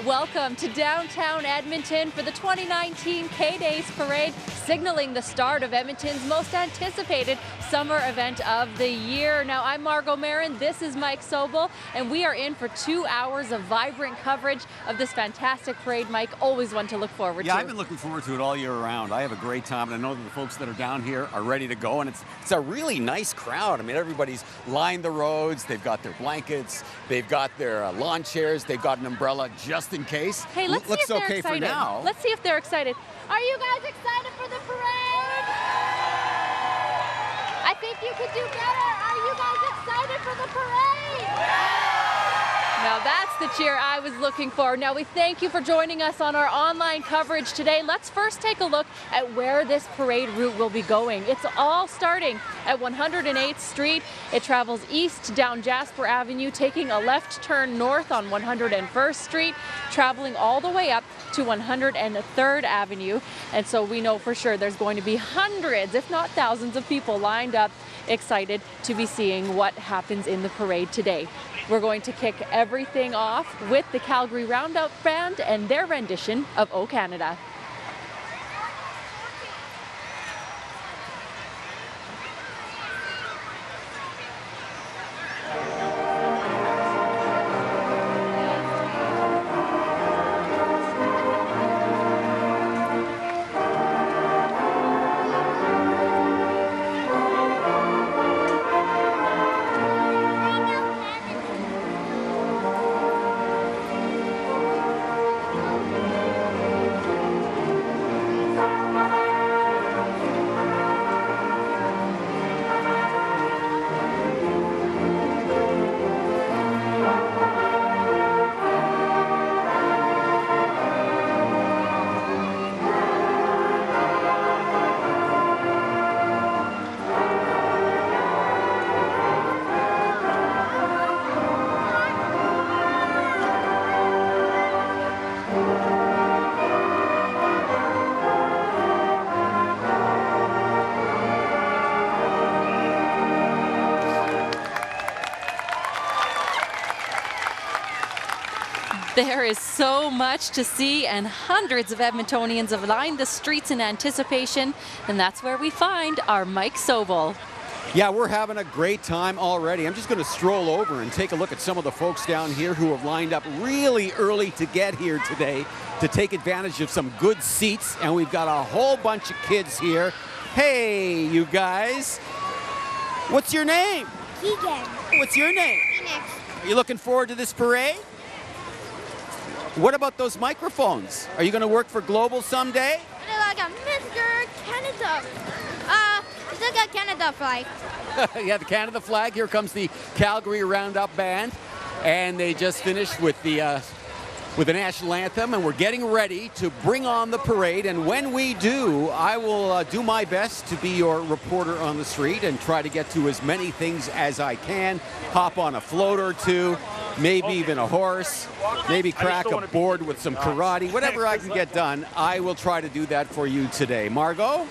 Welcome to downtown Edmonton for the 2019 K-Days Parade, signaling the start of Edmonton's most anticipated summer event of the year. Now, I'm Margeaux Maron, this is Mike Sobel, and we are in for 2 hours of vibrant coverage of this fantastic parade. Mike, always one to look forward to. Yeah, I've been looking forward to it all year round. I have a great time, and I know that the folks that are down here are ready to go, and it's a really nice crowd. I mean, everybody's lined the roads, they've got their blankets, they've got their lawn chairs, they've got an umbrella just in case. Hey, let's see if they're okay excited. For now. Let's see if they're excited. Are you guys excited for the parade? I think you could do better. Are you guys excited for the parade? Now that's the cheer I was looking for. Now we thank you for joining us on our online coverage today. Let's first take a look at where this parade route will be going. It's all starting at 108th Street. It travels east down Jasper Avenue, taking a left turn north on 101st Street, traveling all the way up to 103rd Avenue. And so we know for sure there's going to be hundreds, if not thousands of people lined up, excited to be seeing what happens in the parade today. We're going to kick everything off with the Calgary Roundup Band and their rendition of O Canada. There is so much to see, and hundreds of Edmontonians have lined the streets in anticipation, and that's where we find our Mike Sobel. Yeah, we're having a great time already. I'm just going to stroll over and take a look at some of the folks down here who have lined up really early to get here today to take advantage of some good seats, and we've got a whole bunch of kids here. Hey, you guys. What's your name? Keegan. What's your name? Phoenix. Are you looking forward to this parade? What about those microphones? Are you going to work for Global someday? Like a Mr. Canada. It's like a Canada flag. Yeah, the Canada flag. Here comes the Calgary Roundup Band, and they just finished with the national anthem, and we're getting ready to bring on the parade. And when we do, I will do my best to be your reporter on the street and try to get to as many things as I can. Hop on a float or two, maybe even a horse, maybe crack a board with some karate. Whatever I can get done, I will try to do that for you today. Margeaux?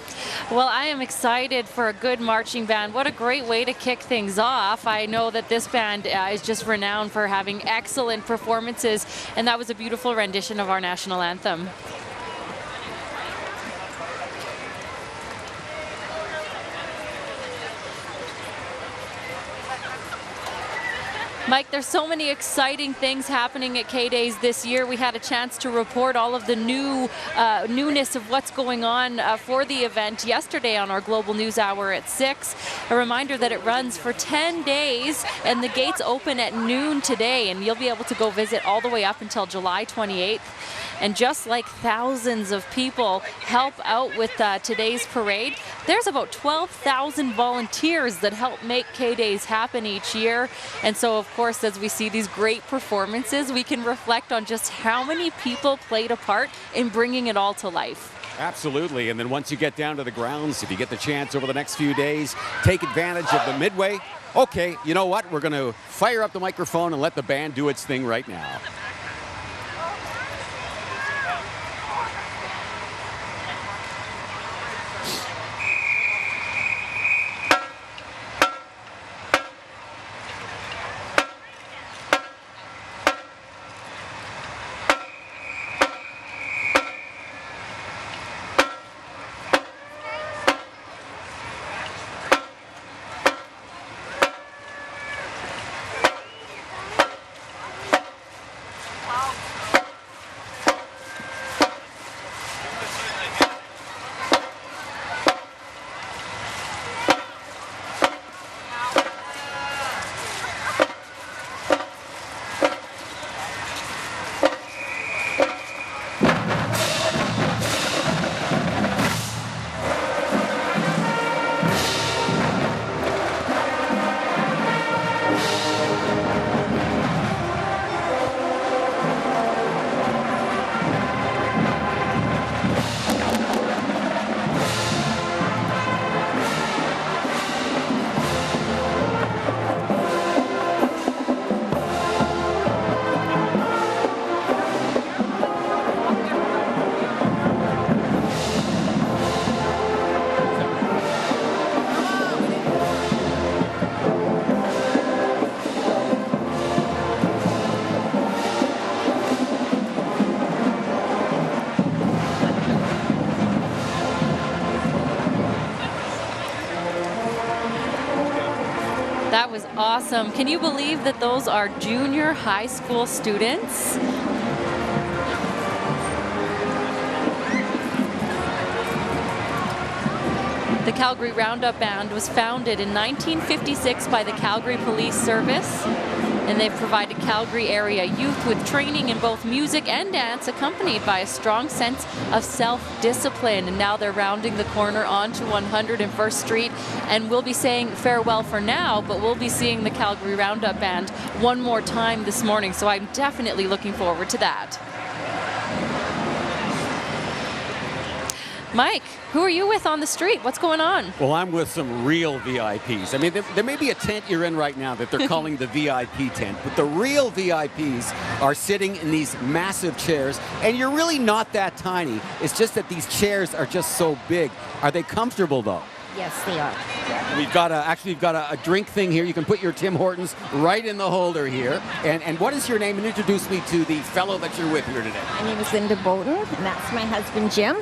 Well, I am excited for a good marching band. What a great way to kick things off. I know that this band is just renowned for having excellent performances, and that was a beautiful rendition of our national anthem. Mike, there's so many exciting things happening at K-Days this year. We had a chance to report all of the newness of what's going on for the event yesterday on our Global News Hour at 6. A reminder that it runs for 10 days, and the gates open at noon today, and you'll be able to go visit all the way up until July 28th. And just like thousands of people help out with today's parade, there's about 12,000 volunteers that help make K-Days happen each year. And so, of course, as we see these great performances, we can reflect on just how many people played a part in bringing it all to life. Absolutely. And then once you get down to the grounds, if you get the chance over the next few days, take advantage of the midway. Okay, you know what? We're going to fire up the microphone and let the band do its thing right now. awesome. Can you believe that those are junior high school students? The Calgary Roundup Band was founded in 1956 by the Calgary Police Service, and they've provided Calgary area youth with training in both music and dance, accompanied by a strong sense of self-discipline. And now they're rounding the corner onto 101st Street, and we'll be saying farewell for now, but we'll be seeing the Calgary Roundup Band one more time this morning, so I'm definitely looking forward to that. Mike, who are you with on the street? What's going on? Well, I'm with some real VIPs. I mean, there may be a tent you're in right now that they're calling the VIP tent, but the real VIPs are sitting in these massive chairs, and you're really not that tiny. It's just that these chairs are just so big. Are they comfortable, though? Yes, they are. We've got a drink thing here. You can put your Tim Hortons right in the holder here. And what is your name? And introduce me to the fellow that you're with here today. My name is Linda Bowden, and that's my husband, Jim.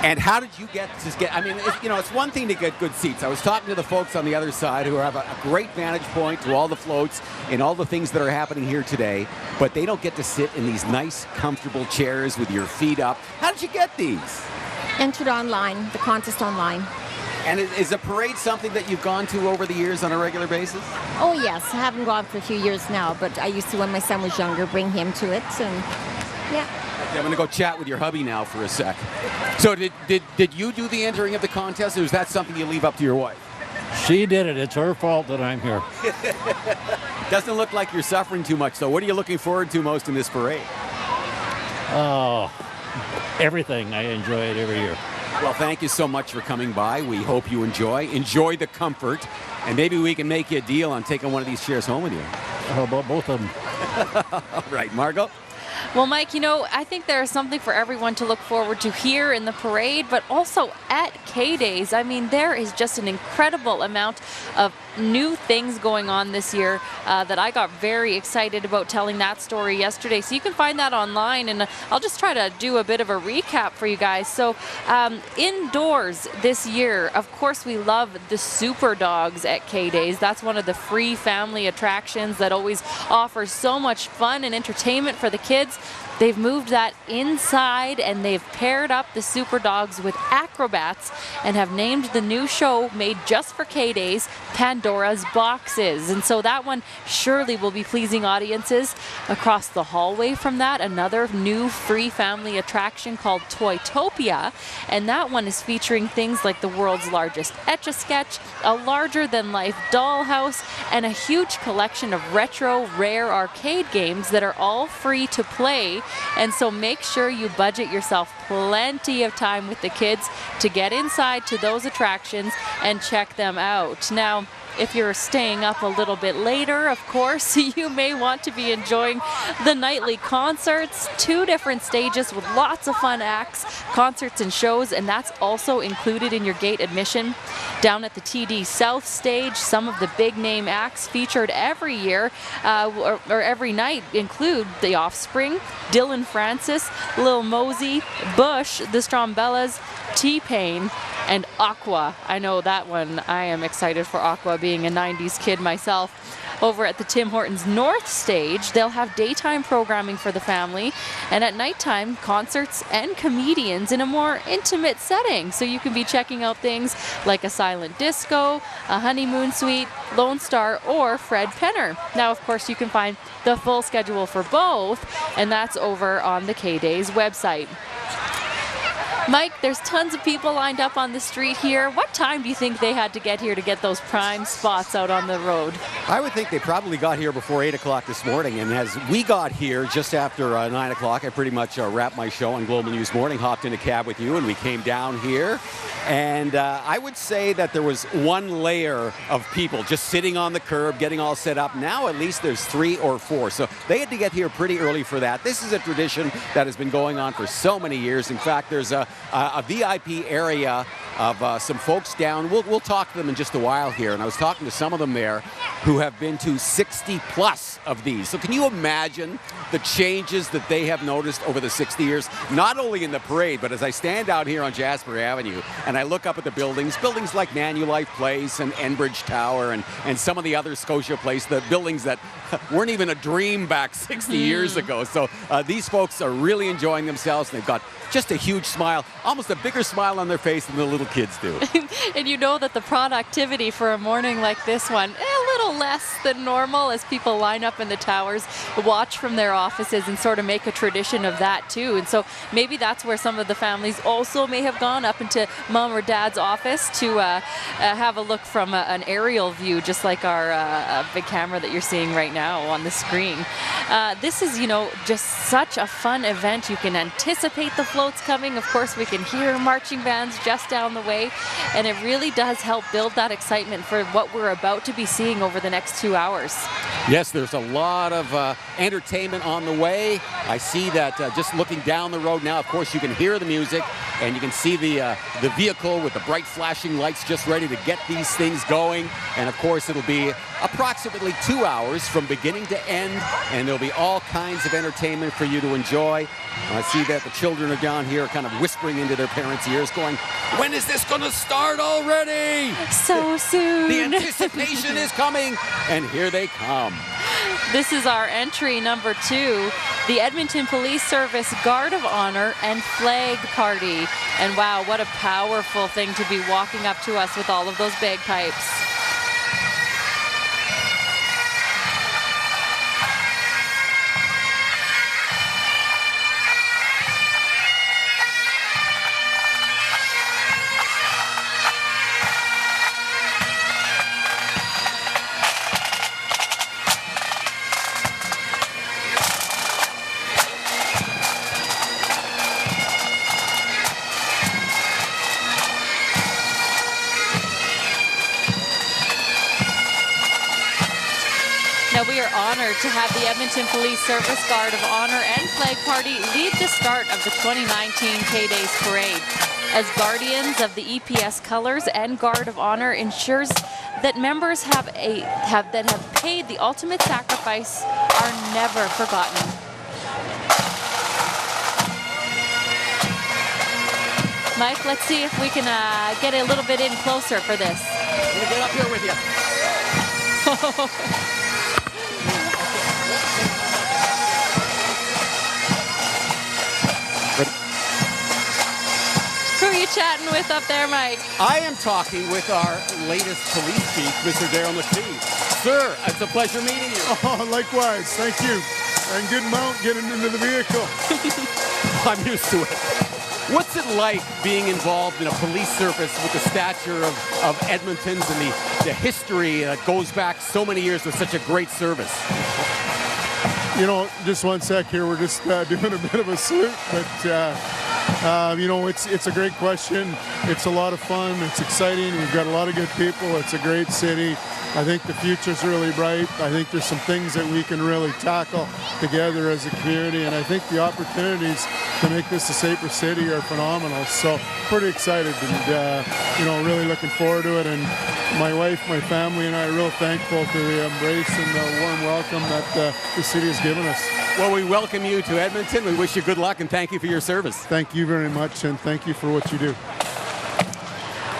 And how did you get, I mean, it's one thing to get good seats. I was talking to the folks on the other side who have a great vantage point to all the floats and all the things that are happening here today, but they don't get to sit in these nice, comfortable chairs with your feet up. How did you get these? Entered online, the contest online. And is a parade something that you've gone to over the years on a regular basis? Oh, yes. I haven't gone for a few years now, but I used to, when my son was younger, bring him to it, and yeah. Okay, I'm going to go chat with your hubby now for a sec. So did you do the entering of the contest, or is that something you leave up to your wife? She did it. It's her fault that I'm here. Doesn't look like you're suffering too much, though. What are you looking forward to most in this parade? Oh, everything. I enjoy it every year. Well, thank you so much for coming by. We hope you enjoy the comfort, and maybe we can make you a deal on taking one of these chairs home with you. How about both of them? All right, Margeaux. Well, Mike, I think there's something for everyone to look forward to here in the parade, but also at K-Days. I mean, there is just an incredible amount of new things going on this year that I got very excited about telling that story yesterday. So you can find that online, and I'll just try to do a bit of a recap for you guys. So indoors this year, of course, we love the Super Dogs at K-Days. That's one of the free family attractions that always offers so much fun and entertainment for the kids. They've moved that inside, and they've paired up the Super Dogs with acrobats and have named the new show made just for K-Days Pandora's Boxes. And so that one surely will be pleasing audiences. Across the hallway from that, another new free family attraction called Toytopia, and that one is featuring things like the world's largest Etch-a-Sketch, a larger-than-life dollhouse, and a huge collection of retro, rare arcade games that are all free to play. And so make sure you budget yourself plenty of time with the kids to get inside to those attractions and check them out. Now, if you're staying up a little bit later, of course, you may want to be enjoying the nightly concerts, 2 different stages with lots of fun acts, concerts and shows, and that's also included in your gate admission. Down at the TD South stage, some of the big name acts featured every year or every night include The Offspring, Dylan Francis, Lil Mosey, Bush, the Strombellas, T-Pain, and Aqua. I know that one. I am excited for Aqua, being a 90s kid myself. Over at the Tim Hortons North stage, they'll have daytime programming for the family, and at nighttime, concerts and comedians in a more intimate setting. So you can be checking out things like a silent disco, a honeymoon suite, Lone Star, or Fred Penner. Now, of course, you can find the full schedule for both, and that's over on the K-Days website. Mike, there's tons of people lined up on the street here. What time do you think they had to get here to get those prime spots out on the road? I would think they probably got here before 8 o'clock this morning. And as we got here just after 9 o'clock, I pretty much wrapped my show on Global News Morning, hopped in a cab with you, and we came down here. And I would say that there was one layer of people just sitting on the curb, getting all set up. Now at least there's 3 or 4. So they had to get here pretty early for that. This is a tradition that has been going on for so many years. In fact, there's a VIP area of some folks down. We'll talk to them in just a while here. And I was talking to some of them there who have been to 60 plus of these. So can you imagine the changes that they have noticed over the 60 years, not only in the parade, but as I stand out here on Jasper Avenue and I look up at the buildings like Manulife Place and Enbridge Tower and some of the other Scotia Place, the buildings that weren't even a dream back 60 years ago. So these folks are really enjoying themselves. They've got just a huge smile, almost a bigger smile on their face than the little kids do. And you know that the productivity for a morning like this one, a little less than normal as people line up in the towers, watch from their offices and sort of make a tradition of that too. And so maybe that's where some of the families also may have gone up into mom or dad's office to have a look from an aerial view, just like our big camera that you're seeing right now on the screen. This is, just such a fun event. You can anticipate the floats coming. Of course, we can hear marching bands just down the way, and it really does help build that excitement for what we're about to be seeing over the next 2 hours. Yes, there's a lot of entertainment on the way. I see that just looking down the road now, of course, you can hear the music and you can see the vehicle with the bright flashing lights just ready to get these things going. And of course, it'll be approximately 2 hours from beginning to end, and there'll be all kinds of entertainment for you to enjoy. I see that the children are down here kind of whispering into their parents' ears going, when is this going to start already? So soon. The anticipation is coming, and here they come. This is our entry number 2, the Edmonton Police Service Guard of Honor and Flag Party. And wow, what a powerful thing to be walking up to us with all of those bagpipes. We are honored to have the Edmonton Police Service Guard of Honor and Flag Party lead the start of the 2019 K-Days Parade. As guardians of the EPS colors and Guard of Honor ensures that members that have paid the ultimate sacrifice are never forgotten. Mike, let's see if we can get a little bit in closer for this. I'm gonna get up here with you. Who are you chatting with up there, Mike? I am talking with our latest police chief, Mr. Darryl McPhee. Sir, it's a pleasure meeting you. Oh, likewise. Thank you. And good mount getting into the vehicle. I'm used to it. What's it like being involved in a police service with the stature of Edmonton's and the history that goes back so many years with such a great service? Just one sec here. We're just doing a bit of a salute, but it's a great question. It's a lot of fun. It's exciting. We've got a lot of good people. It's a great city. I think the future's really bright. I think there's some things that we can really tackle together as a community, and I think the opportunities to make this a safer city are phenomenal. So pretty excited and really looking forward to it. And my wife, my family, and I are real thankful for the embrace and the warm welcome that the city has given us. Well, we welcome you to Edmonton. We wish you good luck and thank you for your service. Thank you very much, and thank you for what you do.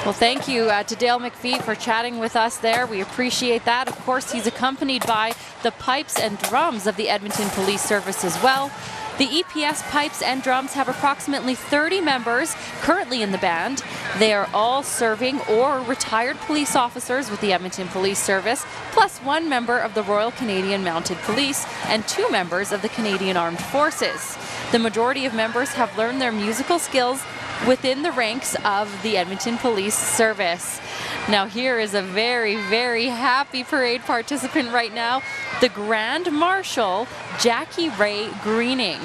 Well, thank you to Dale McPhee for chatting with us there. We appreciate that. Of course, he's accompanied by the pipes and drums of the Edmonton Police Service as well. The EPS Pipes and Drums have approximately 30 members currently in the band. They are all serving or retired police officers with the Edmonton Police Service, plus one member of the Royal Canadian Mounted Police and 2 members of the Canadian Armed Forces. The majority of members have learned their musical skills within the ranks of the Edmonton Police Service. Now here is a very, very happy parade participant right now, the Grand Marshal, Jackie Ray Greening.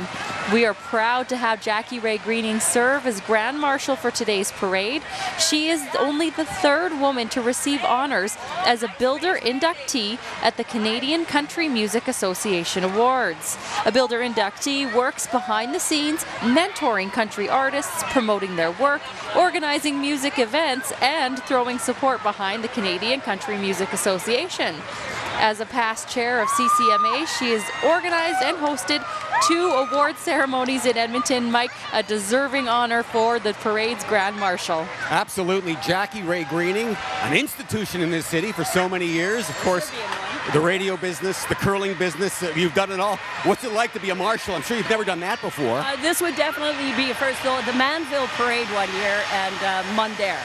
We are proud to have Jackie Ray Greening serve as Grand Marshal for today's parade. She is only the third woman to receive honors as a Builder inductee at the Canadian Country Music Association Awards. A Builder inductee works behind the scenes, mentoring country artists, promoting their work, organizing music events, and throwing support behind the Canadian Country Music Association. As a past chair of CCMA, she has organized and hosted 2 award ceremonies in Edmonton. Mike, a deserving honor for the parade's Grand Marshal. Absolutely. Jackie Ray Greening, an institution in this city for so many years. Of course, the radio business, the curling business, you've done it all. What's it like to be a marshal? I'm sure you've never done that before. This would definitely be a first. The Manville Parade one year and Mundare.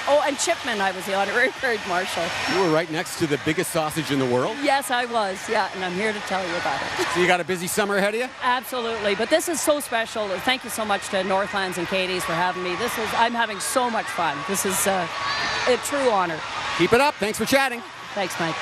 Oh, and Chipman, I was the honorary parade marshal. You were right next to the biggest sausage in the world? Yes, I was, yeah, and I'm here to tell you about it. So you got a busy summer ahead of you? Absolutely, but this is so special. Thank you so much to Northlands and Katie's for having me. I'm having so much fun. This is a true honor. Keep it up. Thanks for chatting. Thanks, Mike.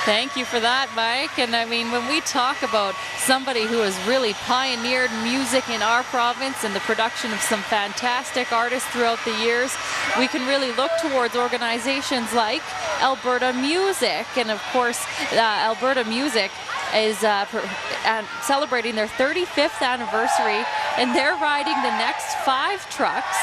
Thank you for that, Mike. And I mean, when we talk about somebody who has really pioneered music in our province and the production of some fantastic artists throughout the years, we can really look towards organizations like Alberta Music. And of course, Alberta Music is celebrating their 35th anniversary, and they're riding the next 5 trucks,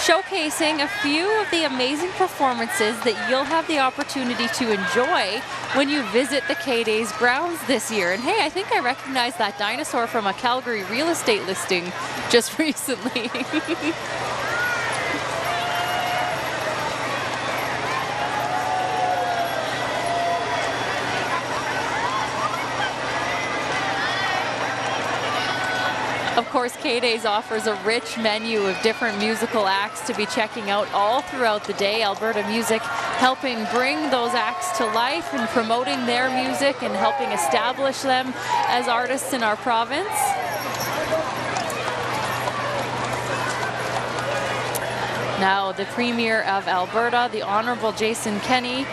showcasing a few of the amazing performances that you'll have the opportunity to enjoy when you visit the K-Days grounds this year. And hey, I think I recognize that dinosaur from a Calgary real estate listing just recently. Of course, K-Days offers a rich menu of different musical acts to be checking out all throughout the day. Alberta Music helping bring those acts to life and promoting their music and helping establish them as artists in our province. Now, the Premier of Alberta, the Honourable Jason Kenney,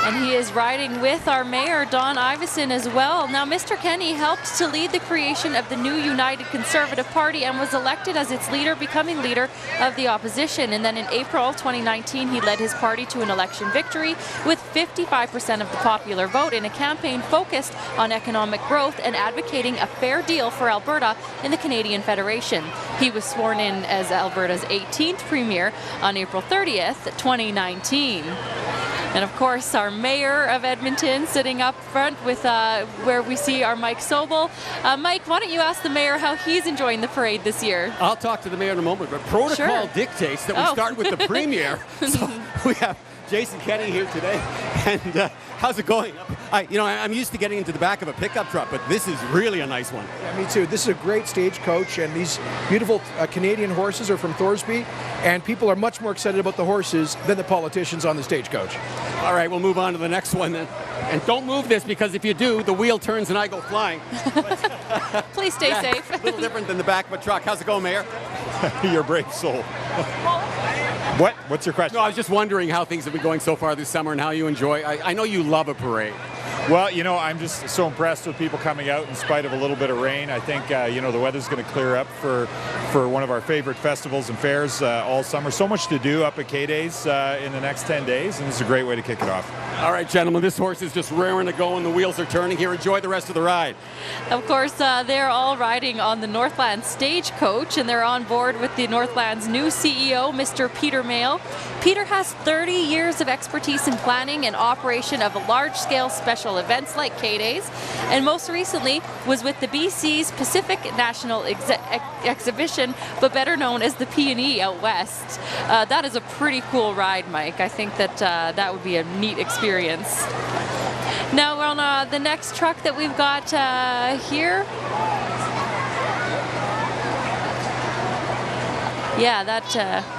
and he is riding with our Mayor, Don Iveson, as well. Now, Mr. Kenney helped to lead the creation of the new United Conservative Party and was elected as its leader, becoming leader of the opposition. And then in April 2019, he led his party to an election victory with 55% of the popular vote in a campaign focused on economic growth and advocating a fair deal for Alberta in the Canadian Federation. He was sworn in as Alberta's 18th Premier on April 30th, 2019. And of course, our Mayor of Edmonton sitting up front with where we see our Mike Sobel. Mike, why don't you ask the Mayor how he's enjoying the parade this year? I'll talk to the Mayor in a moment, but protocol dictates that we start with the Premier. So we have Jason Kenney here today. And how's it going? I'm used to getting into the back of a pickup truck, but this is really a nice one. Yeah, me too. This is a great stagecoach, and these beautiful Canadian horses are from Thorsby, and people are much more excited about the horses than the politicians on the stagecoach. All right, we'll move on to the next one then. And don't move this, because if you do, the wheel turns and I go flying. Please stay safe. A little different than the back of a truck. How's it going, Mayor? You're a brave soul. What's your question? No, I was just wondering how things have been going so far this summer and how you enjoy. I know you love a parade. Well, I'm just so impressed with people coming out in spite of a little bit of rain. I think, the weather's going to clear up for one of our favorite festivals and fairs all summer. So much to do up at K-Days in the next 10 days, and it's a great way to kick it off. All right, gentlemen, this horse is just raring to go and the wheels are turning here. Enjoy the rest of the ride. Of course, they're all riding on the Northlands Stagecoach, and they're on board with the Northlands' new CEO, Mr. Peter Mayle. Peter has 30 years of expertise in planning and operation of large-scale special events like K-Days, and most recently was with the BC's Pacific National Exhibition, but better known as the P&E out west. That is a pretty cool ride, Mike. I think that that would be a neat experience. Now we're on the next truck that we've got here. Yeah, that...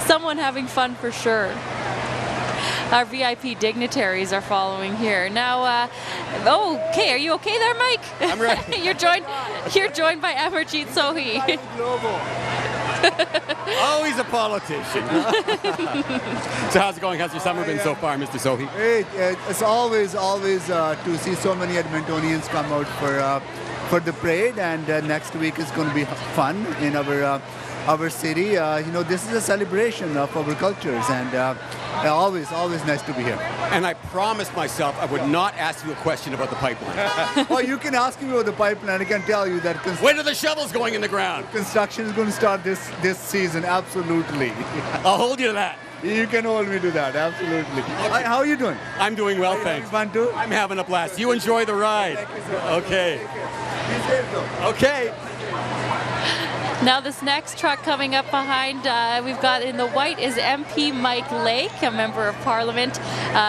Someone having fun for sure. Our VIP dignitaries are following here. Now, okay, are you okay there, Mike? I'm ready. You're joined by Amarjeet Sohi. Always a politician. So how's it going? How's your summer been so far, Mr. Sohi? It's always to see so many Edmontonians come out for the parade, and next week is going to be fun in our city. This is a celebration of our cultures, and always nice to be here. And I promised myself I would not ask you a question about the pipeline. Oh, you can ask me about the pipeline. I can tell you that. When are the shovels going in the ground? Construction is going to start this season. Absolutely. I'll hold you to that. You can hold me to that. Absolutely. Okay. How are you doing? I'm doing well, thanks. Fun too? I'm having a blast. You enjoy the ride. Okay. Okay. Now this next truck coming up behind, we've got in the white is MP Mike Lake, a member of Parliament.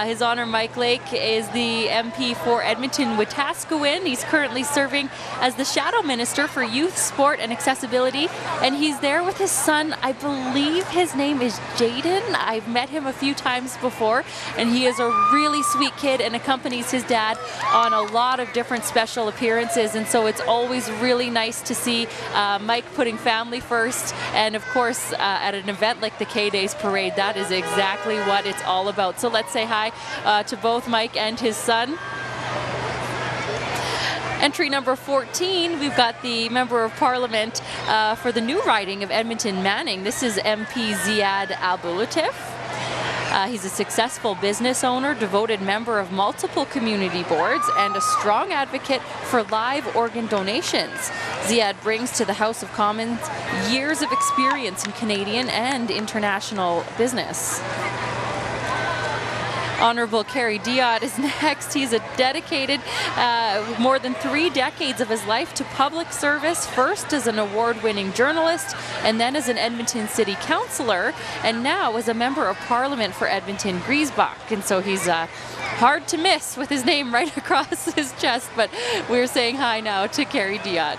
His Honour Mike Lake is the MP for Edmonton Wetaskiwin. He's currently serving as the Shadow Minister for Youth, Sport and Accessibility, and he's there with his son. I believe his name is Jaden. I've met him a few times before, and he is a really sweet kid and accompanies his dad on a lot of different special appearances, and so it's always really nice to see Mike putting family first, and of course at an event like the K-Days Parade, that is exactly what it's all about. So let's say hi to both Mike and his son. Entry number 14, we've got the Member of Parliament for the new riding of Edmonton Manning. This is MP Ziad Abulatif. He's a successful business owner, devoted member of multiple community boards, and a strong advocate for live organ donations. Ziad brings to the House of Commons years of experience in Canadian and international business. Honourable Kerry Diot is next. He's a dedicated more than 3 decades of his life to public service, first as an award-winning journalist and then as an Edmonton City Councillor, and now as a Member of Parliament for Edmonton Griesbach. And so he's hard to miss with his name right across his chest, but we're saying hi now to Kerry Diot.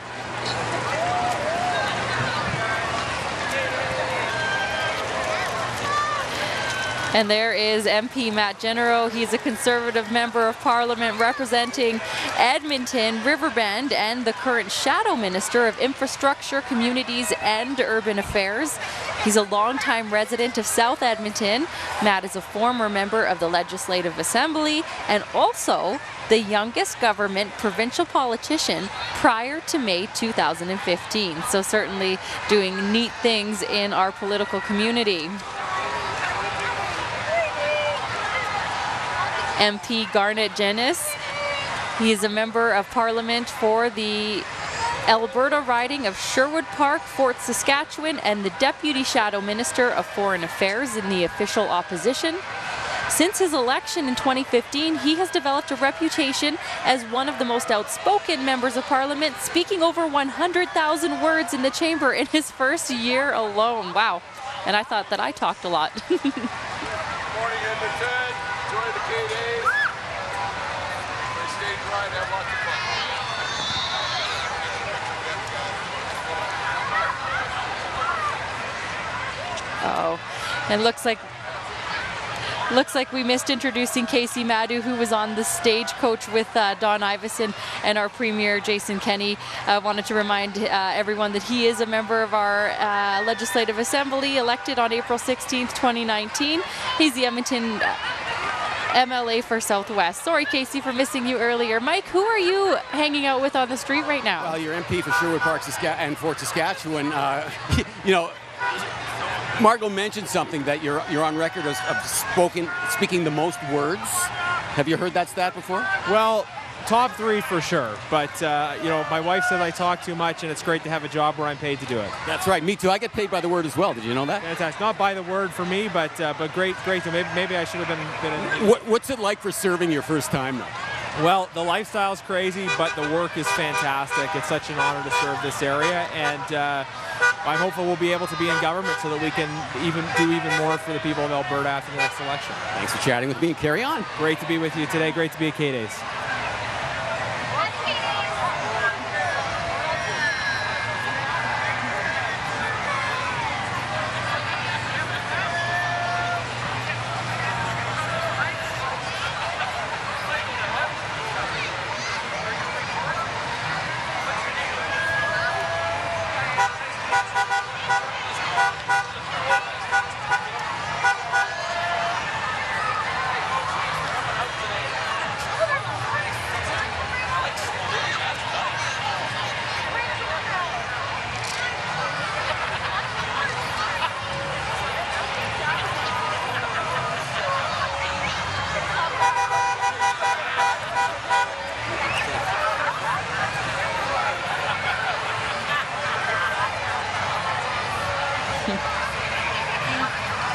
And there is MP Matt Genero. He's a Conservative Member of Parliament representing Edmonton, Riverbend, and the current Shadow Minister of Infrastructure, Communities, and Urban Affairs. He's a longtime resident of South Edmonton. Matt is a former member of the Legislative Assembly and also the youngest government provincial politician prior to May 2015. So certainly doing neat things in our political community. MP Garnet Jennis. He is a Member of Parliament for the Alberta riding of Sherwood Park, Fort Saskatchewan, and the Deputy Shadow Minister of Foreign Affairs in the official opposition. Since his election in 2015, he has developed a reputation as one of the most outspoken members of Parliament, speaking over 100,000 words in the chamber in his first year alone. Wow. And I thought that I talked a lot. Good morning, Edmonton. Enjoy the K-Days. Stage ride, have lots of fun. Oh, and looks like we missed introducing Casey Madhu, who was on the stagecoach with Don Iveson and our Premier Jason Kenney. I wanted to remind everyone that he is a member of our Legislative Assembly, elected on April 16th, 2019. He's the Edmonton MLA for Southwest. Sorry, Casey, for missing you earlier. Mike, who are you hanging out with on the street right now? Well, you're MP for Sherwood Park and Fort Saskatchewan. You know, Margeaux mentioned something that you're on record of speaking the most words. Have you heard that stat before? Well, top 3 for sure. But, you know, my wife said I talk too much, and it's great to have a job where I'm paid to do it. That's right. Me too. I get paid by the word as well. Did you know that? Fantastic. Not by the word for me, but great. Maybe I should have been What's it like for serving your first time, though? Well, the lifestyle's crazy, but the work is fantastic. It's such an honor to serve this area, and I'm hopeful we'll be able to be in government so that we can do even more for the people of Alberta after the next election. Thanks for chatting with me, and carry on. Great to be with you today. Great to be at K-Days.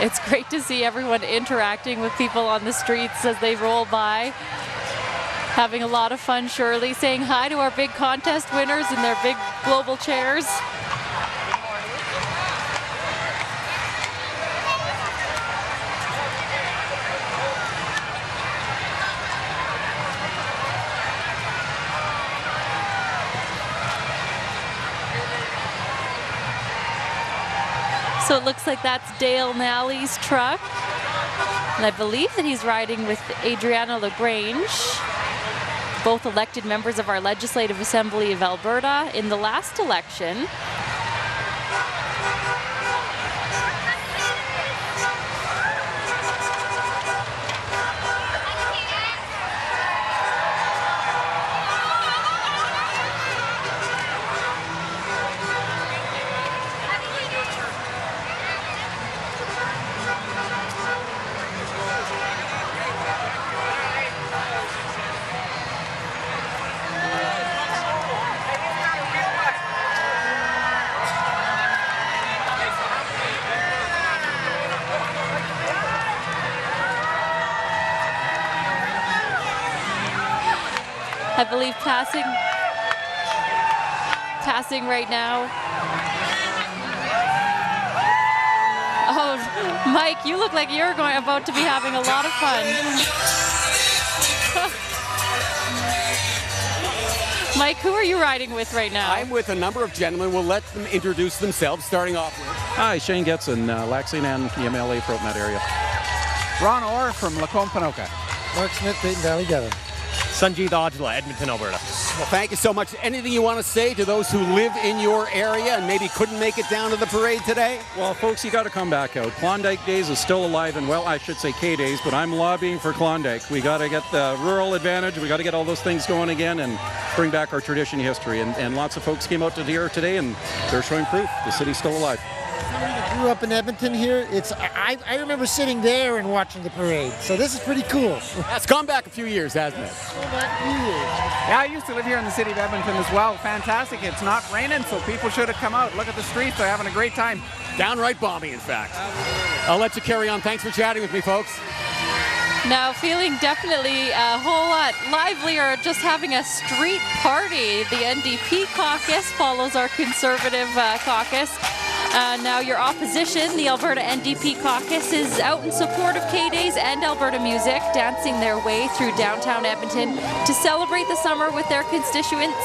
It's great to see everyone interacting with people on the streets as they roll by. Having a lot of fun, Shirley, saying hi to our big contest winners in their big global chairs. So it looks like that's Dale Nally's truck. And I believe that he's riding with Adriana LaGrange, both elected members of our Legislative Assembly of Alberta in the last election. I believe passing right now. Oh, Mike, you look like you're about to be having a lot of fun. Mike, who are you riding with right now? I'm with a number of gentlemen. We'll let them introduce themselves, starting off with. Hi, Shane Getson, Laxing and EMLA for out in that area. Ron Orr from Lacombe, Ponoka. Mark Smith, Peyton Valley, Devon. Sanjeev Aujla, Edmonton, Alberta. Well, thank you so much. Anything you want to say to those who live in your area and maybe couldn't make it down to the parade today? Well, folks, you got to come back out. Klondike Days is still alive, and well, I should say K-Days, but I'm lobbying for Klondike. We got to get the rural advantage. We got to get all those things going again and bring back our tradition history. And lots of folks came out to here today, and they're showing proof the city's still alive. Somebody that grew up in Edmonton here, I remember sitting there and watching the parade. So this is pretty cool. That's gone back a few years, hasn't it? Yeah, I used to live here in the city of Edmonton as well. Fantastic. It's not raining, so people should have come out. Look at the streets. They're having a great time. Downright balmy, in fact. I'll let you carry on. Thanks for chatting with me, folks. Now feeling definitely a whole lot livelier, just having a street party. The NDP caucus follows our Conservative caucus. Now your opposition, the Alberta NDP caucus, is out in support of K-Days and Alberta music, dancing their way through downtown Edmonton to celebrate the summer with their constituents.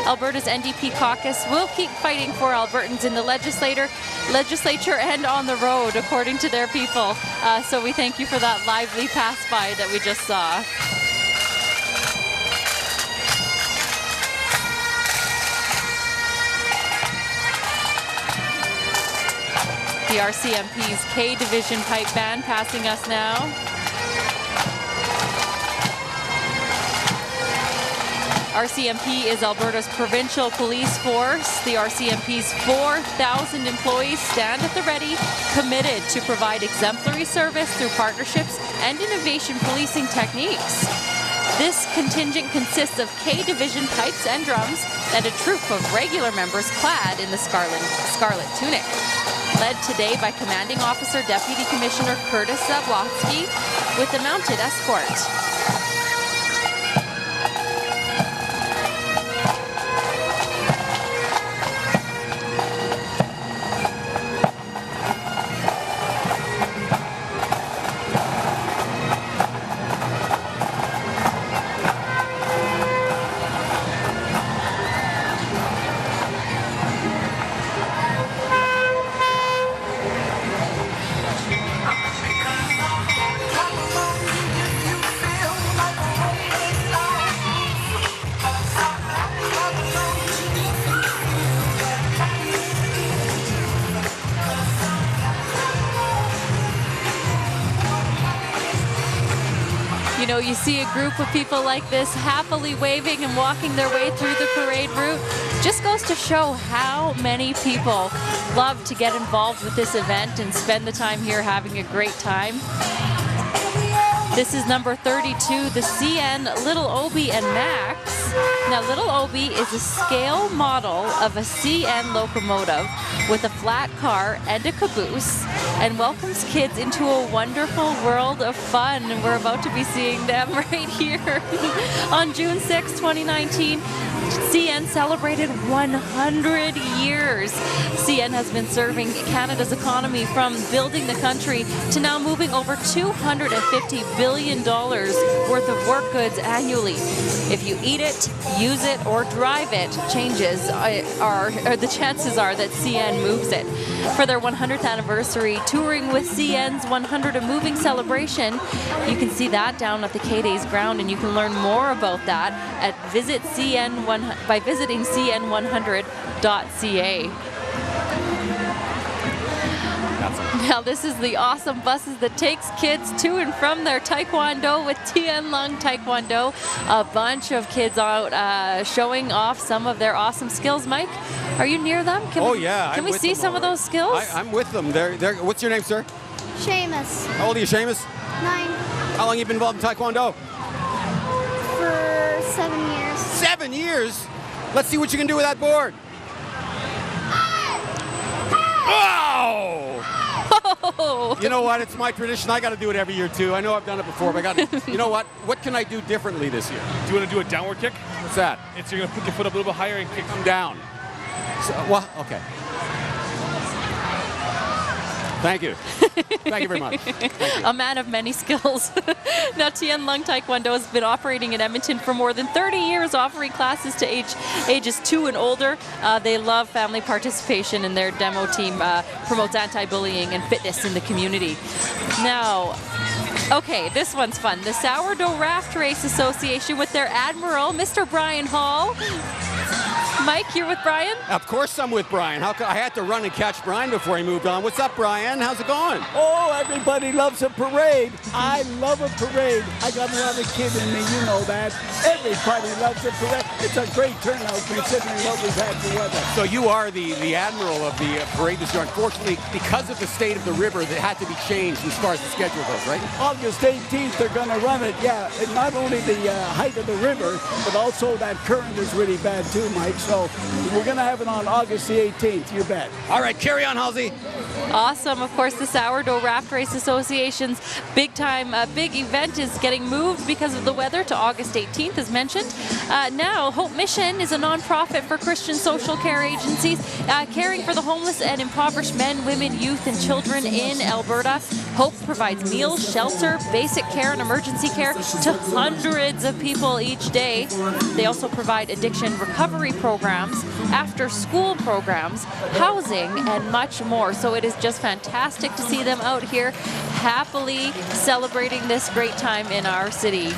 Alberta's NDP caucus will keep fighting for Albertans in the legislature and on the road, according to their people. So we thank you for that lively pass-by that we just saw. The RCMP's K Division Pipe Band passing us now. RCMP is Alberta's provincial police force. The RCMP's 4,000 employees stand at the ready, committed to provide exemplary service through partnerships and innovation policing techniques. This contingent consists of K Division pipes and drums and a troop of regular members clad in the scarlet tunic. Led today by Commanding Officer Deputy Commissioner Curtis Zablotsky with a mounted escort. You see a group of people like this happily waving and walking their way through the parade route. Just goes to show how many people love to get involved with this event and spend the time here having a great time. This is number 32, the CN Little Obi and Max. Now, Little Obi is a scale model of a CN locomotive with a flat car and a caboose, and welcomes kids into a wonderful world of fun. And we're about to be seeing them right here. On June 6, 2019, CN celebrated 100 years. CN has been serving Canada's economy from building the country to now moving over $250 billion worth of work goods annually. If you eat it, use it, or drive it, the chances are that CN moves it. For their 100th anniversary, touring with CN's 100 a Moving celebration, you can see that down at the K-Days ground, and you can learn more about that at by visiting cn100.ca. Now, this is the awesome buses that takes kids to and from their Taekwondo with Tien Taekwondo. A bunch of kids out showing off some of their awesome skills. Mike, are you near them? Can we see some of those skills? I'm with them. What's your name, sir? Seamus. How old are you, Seamus? 9. How long have you been involved in Taekwondo? For 7 years. 7 years? Let's see what you can do with that board. Oh! You know what? It's my tradition. I got to do it every year too. I know I've done it before, but I got to. You know what? What can I do differently this year? Do you want to do a downward kick? What's that? It's you're going to put your foot up a little bit higher and kick them down. So, well, okay. Thank you. Thank you very much. A man of many skills. Now, Tien Taekwondo has been operating in Edmonton for more than 30 years, offering classes to ages 2 and older. They love family participation, and their demo team promotes anti-bullying and fitness in the community. Now, okay, this one's fun. The Sourdough Raft Race Association with their admiral, Mr. Brian Hall. Mike, you're with Brian? Of course I'm with Brian. I had to run and catch Brian before he moved on. What's up, Brian? How's it going? Oh, everybody loves a parade. I love a parade. I got a lot of kids in me, you know that. Everybody loves a parade. It's a great turnout considering what we've had for weather. So you are the admiral of the parade this year. Unfortunately, because of the state of the river, that had to be changed as far as the schedule goes, right? August 18th, they're going to run it, yeah. And not only the height of the river, but also that current is really bad too, Mike. So we're going to have it on August the 18th, you bet. All right, carry on, Halsey. Awesome. Of course, the Sourdough Raft Race Association's big event is getting moved because of the weather to August 18th, as mentioned. Now, Hope Mission is a nonprofit for Christian social care agencies caring for the homeless and impoverished men, women, youth, and children in Alberta. Hope provides meals, shelter, basic care, and emergency care to hundreds of people each day. They also provide addiction recovery programs, after-school programs, housing, and much more. So it is just fantastic to see them out here happily celebrating this great time in our city.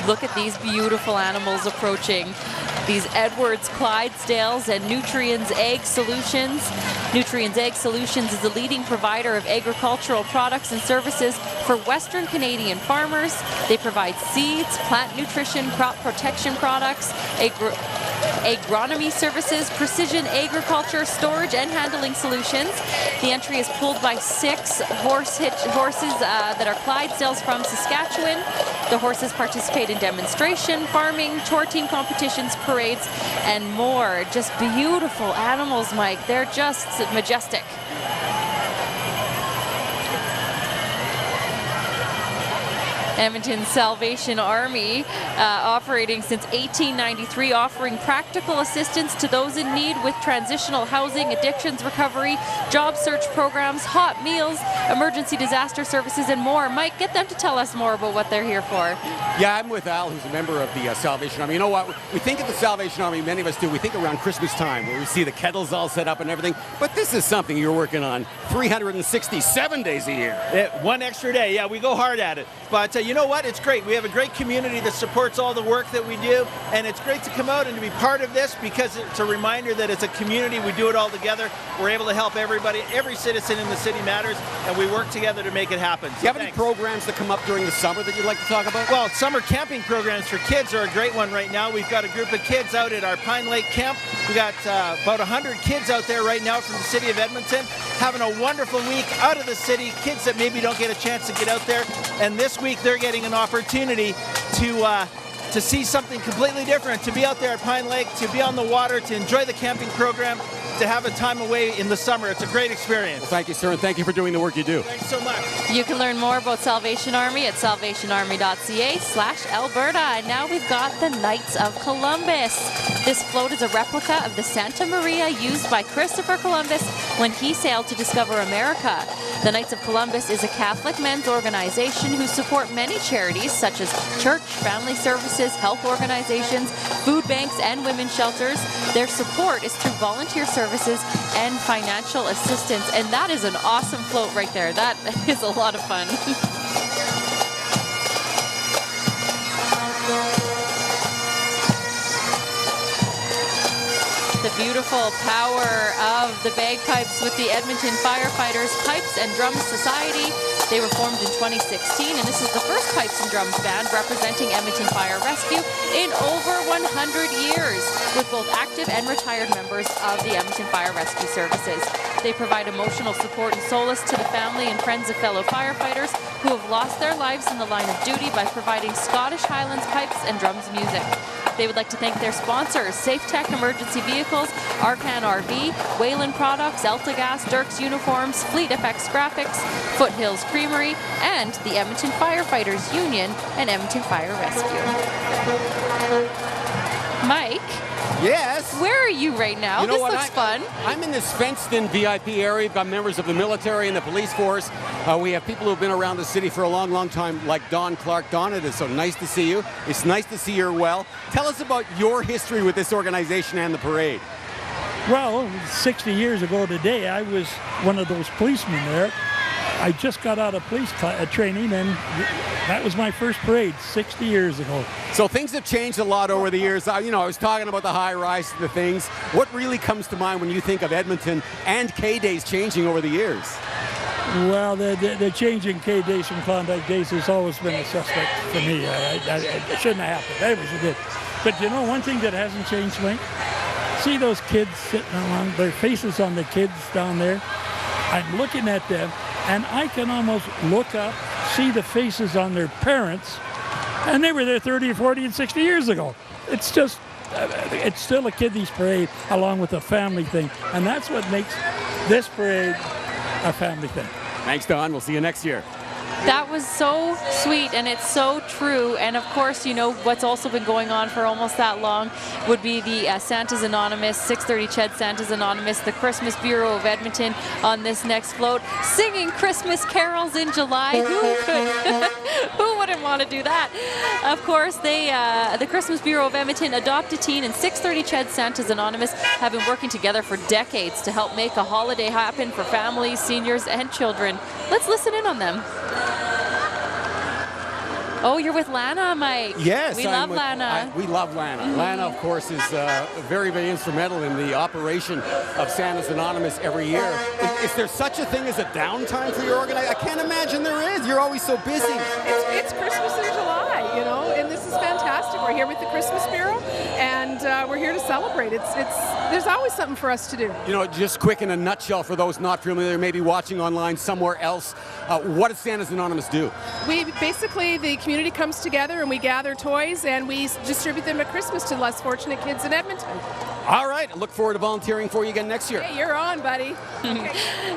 Look at these beautiful animals approaching. These Edwards, Clydesdales, and Nutrien's Egg Solutions. Nutrien's Egg Solutions is a leading provider of agricultural products and services for Western Canadian farmers. They provide seeds, plant nutrition, crop protection products, agronomy services, precision agriculture, storage and handling solutions. The entry is pulled by 6 horses that are Clydesdales from Saskatchewan. The horses participate in demonstration, farming, chore team competitions, parades, and more. Just beautiful animals, Mike. They're just majestic. Edmonton Salvation Army, operating since 1893, offering practical assistance to those in need with transitional housing, addictions recovery, job search programs, hot meals, emergency disaster services, and more. Mike, get them to tell us more about what they're here for. Yeah, I'm with Al, who's a member of the Salvation Army. You know what? We think of the Salvation Army, many of us do, we think around Christmas time, where we see the kettles all set up and everything. But this is something you're working on 367 days a year. One extra day. Yeah, we go hard at it. But you know what? It's great. We have a great community that supports all the work that we do, and it's great to come out and to be part of this because it's a reminder that it's a community. We do it all together. We're able to help everybody. Every citizen in the city matters, and we work together to make it happen. Do you have any programs that come up during the summer that you'd like to talk about? Well, summer camping programs for kids are a great one right now. We've got a group of kids out at our Pine Lake camp. We got about 100 kids out there right now from the city of Edmonton. having a wonderful week out of the city, kids that maybe don't get a chance to get out there. And this week they're getting an opportunity to see something completely different, to be out there at Pine Lake, to be on the water, to enjoy the camping program, to have a time away in the summer. It's a great experience. Well, thank you, sir, and thank you for doing the work you do. Thanks so much. You can learn more about Salvation Army at salvationarmy.ca/Alberta. And now we've got the Knights of Columbus. This float is a replica of the Santa Maria used by Christopher Columbus when he sailed to discover America. The Knights of Columbus is a Catholic men's organization who support many charities such as church, family services, health organizations, food banks, and women's shelters. Their support is through volunteer services and financial assistance. And that is an awesome float right there. That is a lot of fun. The beautiful power of the bagpipes with the Edmonton Firefighters Pipes and Drums Society. They were formed in 2016, and this is the first Pipes and Drums band representing Edmonton Fire Rescue in over 100 years, with both active and retired members of the Edmonton Fire Rescue Services. They provide emotional support and solace to the family and friends of fellow firefighters who have lost their lives in the line of duty by providing Scottish Highlands pipes and drums music. They would like to thank their sponsors, Safe Tech Emergency Vehicles, Arcan RV, Wayland Products, Elta Gas, Dirk's Uniforms, Fleet FX Graphics, Foothills Creamery, and the Edmonton Firefighters Union and Edmonton Fire Rescue. Mike? Yes? Where are you right now? You know This what? looks fun. I'm in this fenced-in VIP area. We've got members of the military and the police force. We have people who've been around the city for a long, long time, like Don Clark. Don, it is so nice to see you. It's nice to see you're well. Tell us about your history with this organization and the parade. Well, 60 years ago today, I was one of those policemen there. I just got out of police training, and that was my first parade 60 years ago. So things have changed a lot over the years. I was talking about the high rise of the things. What really comes to mind when you think of Edmonton and K-Days changing over the years? Well, the changing K-Days from Klondike Days has always been a suspect for me. It shouldn't have happened. That was a bit. But one thing that hasn't changed, Mike? See those kids sitting along, their faces on the kids down there? I'm looking at them, and I can almost look up, see the faces on their parents, and they were there 30, 40, and 60 years ago. It's just, it's still a kiddies parade along with a family thing, and that's what makes this parade a family thing. Thanks, Don. We'll see you next year. That was so sweet, and it's so true. And of course, what's also been going on for almost that long would be the Santa's Anonymous, 6:30 Ched Santa's Anonymous, the Christmas Bureau of Edmonton on this next float, singing Christmas carols in July. Who wouldn't want to do that? Of course, the Christmas Bureau of Edmonton, Adopt a Teen, and 6:30 Ched Santa's Anonymous have been working together for decades to help make a holiday happen for families, seniors, and children. Let's listen in on them. Oh, you're with Lana, Mike. Yes. We love Lana. We love Lana. Lana, of course, is very, very instrumental in the operation of Santa's Anonymous every year. Is there such a thing as a downtime for your organization? I can't imagine there is. You're always so busy. It's Christmas in July, and this is fantastic. We're here with the Christmas Bureau, and we're here to celebrate. There's always something for us to do. Just quick in a nutshell for those not familiar, maybe watching online somewhere else, what does Santa's Anonymous do? The community comes together and we gather toys and we distribute them at Christmas to less fortunate kids in Edmonton. All right. I look forward to volunteering for you again next year. Hey, you're on, buddy.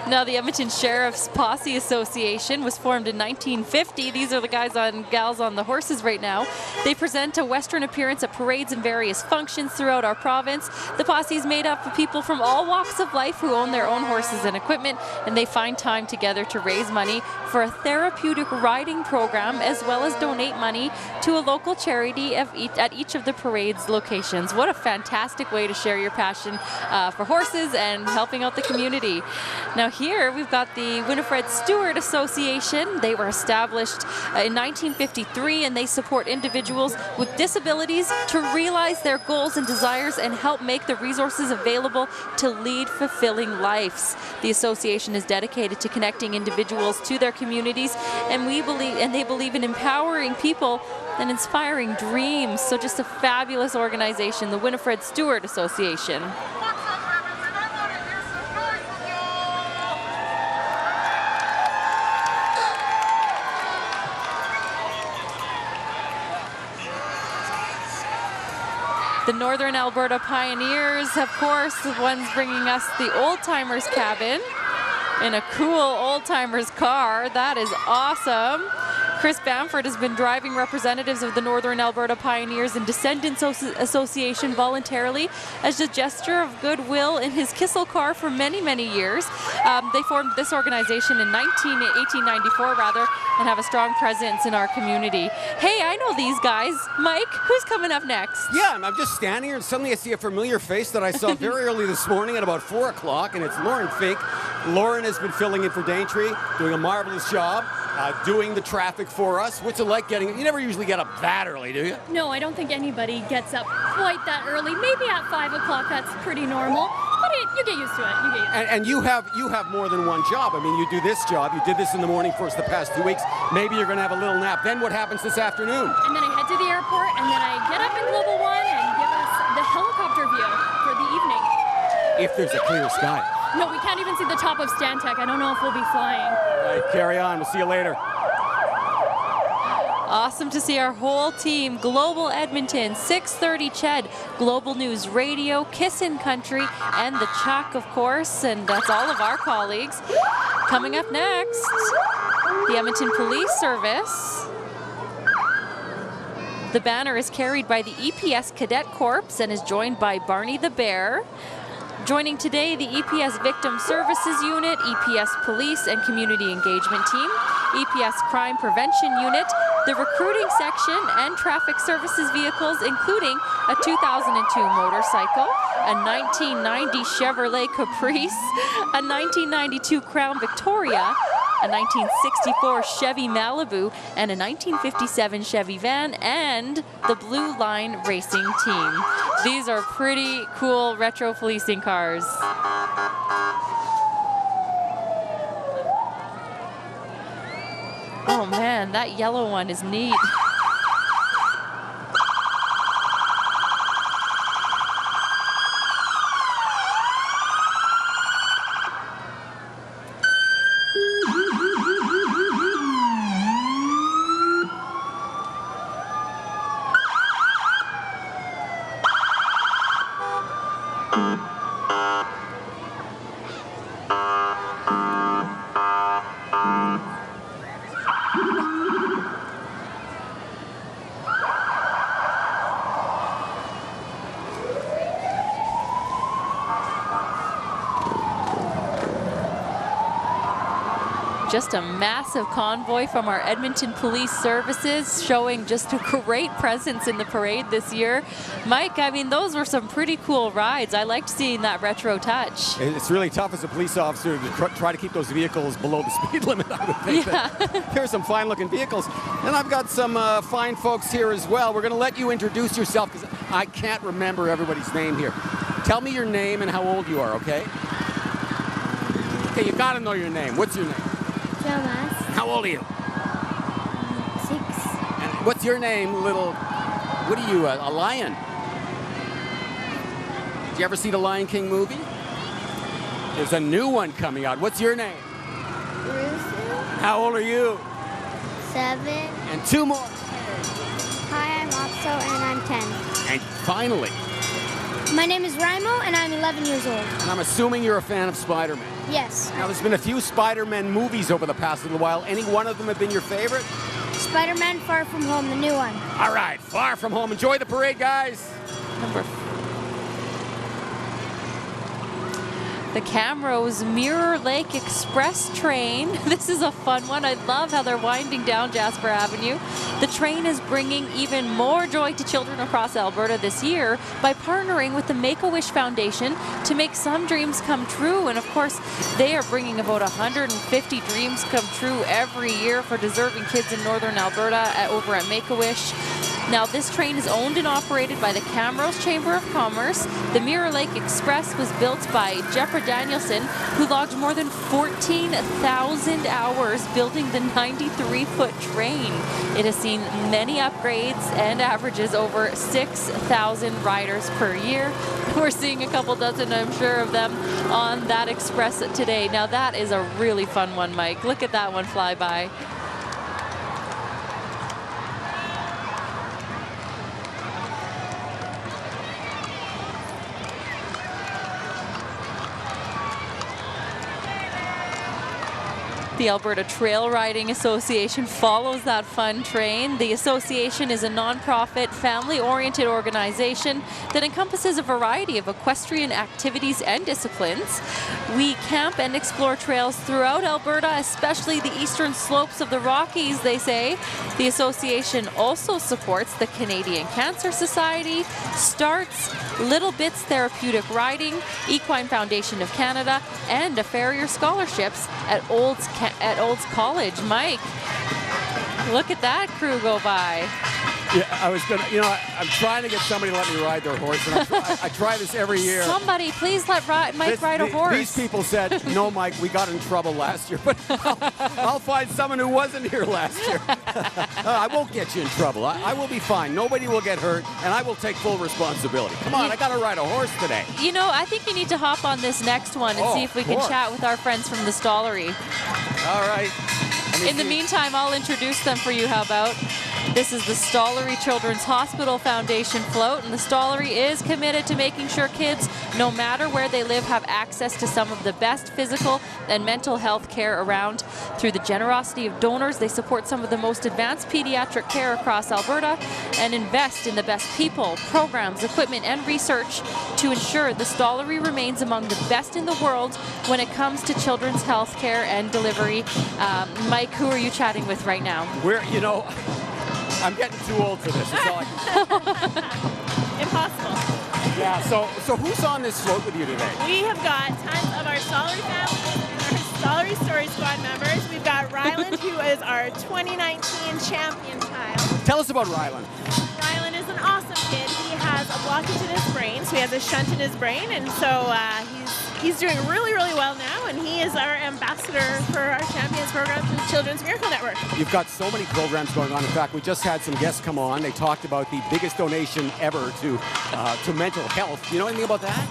Now, the Edmonton Sheriff's Posse Association was formed in 1950. These are the guys and gals on the horses right now. They present a Western appearance at parades and various functions throughout our province. The posse is made up of people from all walks of life who own their own horses and equipment, and they find time together to raise money for a therapeutic riding program, as well as donate money to a local charity at each of the parade's locations. What a fantastic way to share your passion for horses and helping out the community. Now here we've got the Winnifred Stewart Association. They were established in 1953, and they support individuals with disabilities to realize their goals and desires and help make the resources available to lead fulfilling lives. The association is dedicated to connecting individuals to their communities, and they believe in empowering people and inspiring dreams. So just a fabulous organization, the Winnifred Stewart Association. The Northern Alberta Pioneers, of course, the ones bringing us the Old Timers cabin in a cool Old Timers car. That is awesome. Chris Bamford has been driving representatives of the Northern Alberta Pioneers and Descendants Association voluntarily as a gesture of goodwill in his Kissel car for many, many years. They formed this organization in 1894 and have a strong presence in our community. Hey, I know these guys. Mike, who's coming up next? Yeah, I'm just standing here and suddenly I see a familiar face that I saw very early this morning at about 4 o'clock, and it's Lauren Fink. Lauren has been filling in for Daintree, doing a marvelous job. Doing the traffic for us. What's it like getting, you never usually get up that early, do you? No, I don't think anybody gets up quite that early. Maybe at 5 o'clock, that's pretty normal. But you get used to it. You get used to it. And you have more than one job. I mean, you do this job. You did this in the morning for us the past 2 weeks. Maybe you're going to have a little nap. Then what happens this afternoon? And then I head to the airport, and then I get up in Global One and give us the helicopter view for the evening. If there's a clear sky. No, we can't even see the top of Stantec. I don't know if we'll be flying. All right, carry on. We'll see you later. Awesome to see our whole team. Global Edmonton, 6:30 Ched, Global News Radio, Kissin' Country, and the Chuck, of course. And that's all of our colleagues. Coming up next, the Edmonton Police Service. The banner is carried by the EPS Cadet Corps and is joined by Barney the Bear. Joining today, the EPS Victim Services Unit, EPS Police and Community Engagement Team, EPS Crime Prevention Unit, the Recruiting Section, and Traffic Services vehicles, including a 2002 motorcycle, a 1990 Chevrolet Caprice, a 1992 Crown Victoria, a 1964 Chevy Malibu, and a 1957 Chevy van, and the Blue Line Racing Team. These are pretty cool retro policing cars. Oh man, that yellow one is neat. Just a massive convoy from our Edmonton Police Services, showing just a great presence in the parade this year. Mike, I mean, those were some pretty cool rides. I liked seeing that retro touch. It's really tough as a police officer to try to keep those vehicles below the speed limit, I would think. Yeah. There's some fine-looking vehicles. And I've got some fine folks here as well. We're going to let you introduce yourself because I can't remember everybody's name here. Tell me your name and how old you are, okay? Okay, you got to know your name. What's your name? Thomas. How old are you? 6. And what's your name, little... What are you, a lion? Did you ever see the Lion King movie? There's a new one coming out. What's your name? Rusu. How old are you? 7. And 2 more. Hi, I'm Opso, and I'm 10. And finally. My name is Raimo, and I'm 11 years old. And I'm assuming you're a fan of Spider-Man. Yes. Now, there's been a few Spider-Man movies over the past little while. Any one of them have been your favorite? Spider-Man Far From Home, the new one. All right, Far From Home. Enjoy the parade, guys. The Camrose Mirror Lake Express train. This is a fun one. I love how they're winding down Jasper Avenue. The train is bringing even more joy to children across Alberta this year by partnering with the Make-A-Wish Foundation to make some dreams come true. And of course, they are bringing about 150 dreams come true every year for deserving kids in Northern Alberta over at Make-A-Wish. Now, this train is owned and operated by the Camrose Chamber of Commerce. The Mirror Lake Express was built by Jeffrey Danielson, who logged more than 14,000 hours building the 93-foot train. It has seen many upgrades and averages over 6,000 riders per year. We're seeing a couple dozen, I'm sure, of them on that express today. Now, that is a really fun one, Mike. Look at that one fly by. The Alberta Trail Riding Association follows that fun train. The association is a non-profit, family-oriented organization that encompasses a variety of equestrian activities and disciplines. We camp and explore trails throughout Alberta, especially the eastern slopes of the Rockies, they say. The association also supports the Canadian Cancer Society, STARTS, Little Bits Therapeutic Riding, Equine Foundation of Canada, and a Farrier Scholarships at Olds College. Mike, look at that crew go by. Yeah, I was gonna, I'm trying to get somebody to let me ride their horse, and I try this every year. Somebody, please let Mike ride a horse. These people said, no, Mike, we got in trouble last year, but I'll find someone who wasn't here last year. I won't get you in trouble. I will be fine. Nobody will get hurt, and I will take full responsibility. Come on, I got to ride a horse today. I think you need to hop on this next one and see if we can chat with our friends from the Stollery. All right. In the meantime, I'll introduce them for you. How about? This is the Stollery Children's Hospital Foundation float, and the Stollery is committed to making sure kids, no matter where they live, have access to some of the best physical and mental health care around. Through the generosity of donors, they support some of the most advanced pediatric care across Alberta and invest in the best people, programs, equipment, and research to ensure the Stollery remains among the best in the world when it comes to children's health care and delivery. Mike, who are you chatting with right now? I'm getting too old for this. That's all I can Impossible. Yeah, so who's on this float with you today? We have got tons of our Stollery family and our Stollery Story Squad members. We've got Ryland, who is our 2019 champion child. Tell us about Ryland. Ryland is an awesome kid. He has a blockage in his brain, so he has a shunt in his brain, and so he's doing really, really well now, and he is our ambassador for our Champions program through the Children's Miracle Network. You've got so many programs going on. In fact, we just had some guests come on. They talked about the biggest donation ever to mental health. You know anything about that?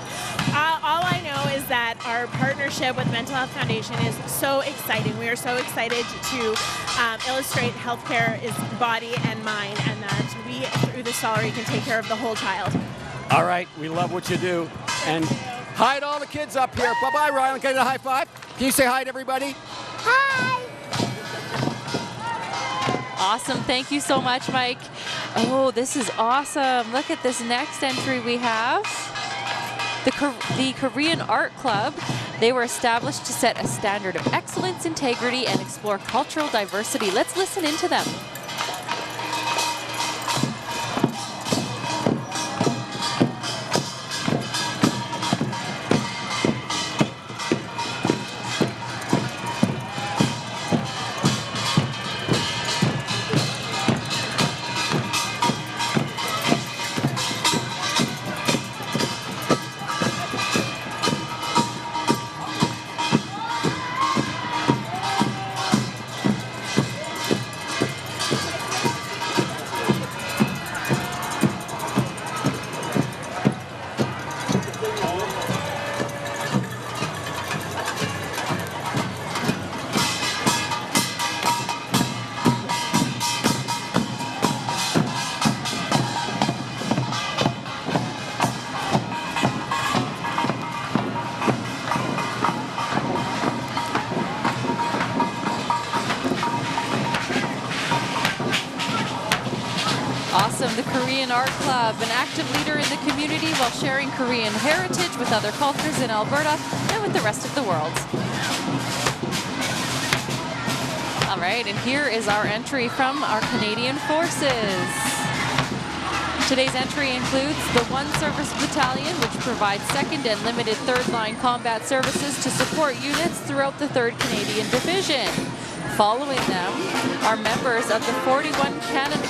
All I know is that our partnership with Mental Health Foundation is so exciting. We are so excited to illustrate healthcare is body and mind, and that we, through the Stollery, can take care of the whole child. All right, we love what you do. And hi to all the kids up here. Bye-bye, Ryland. Can I get a high five? Can you say hi to everybody? Hi! Awesome. Thank you so much, Mike. Oh, this is awesome. Look at this next entry we have. The Korean Art Club. They were established to set a standard of excellence, integrity, and explore cultural diversity. Let's listen into them. The Korean Art Club, an active leader in the community while sharing Korean heritage with other cultures in Alberta and with the rest of the world. All right, and here is our entry from our Canadian Forces. Today's entry includes the 1 Service Battalion, which provides 2nd and limited 3rd line combat services to support units throughout the 3rd Canadian Division. Following them are members of the 41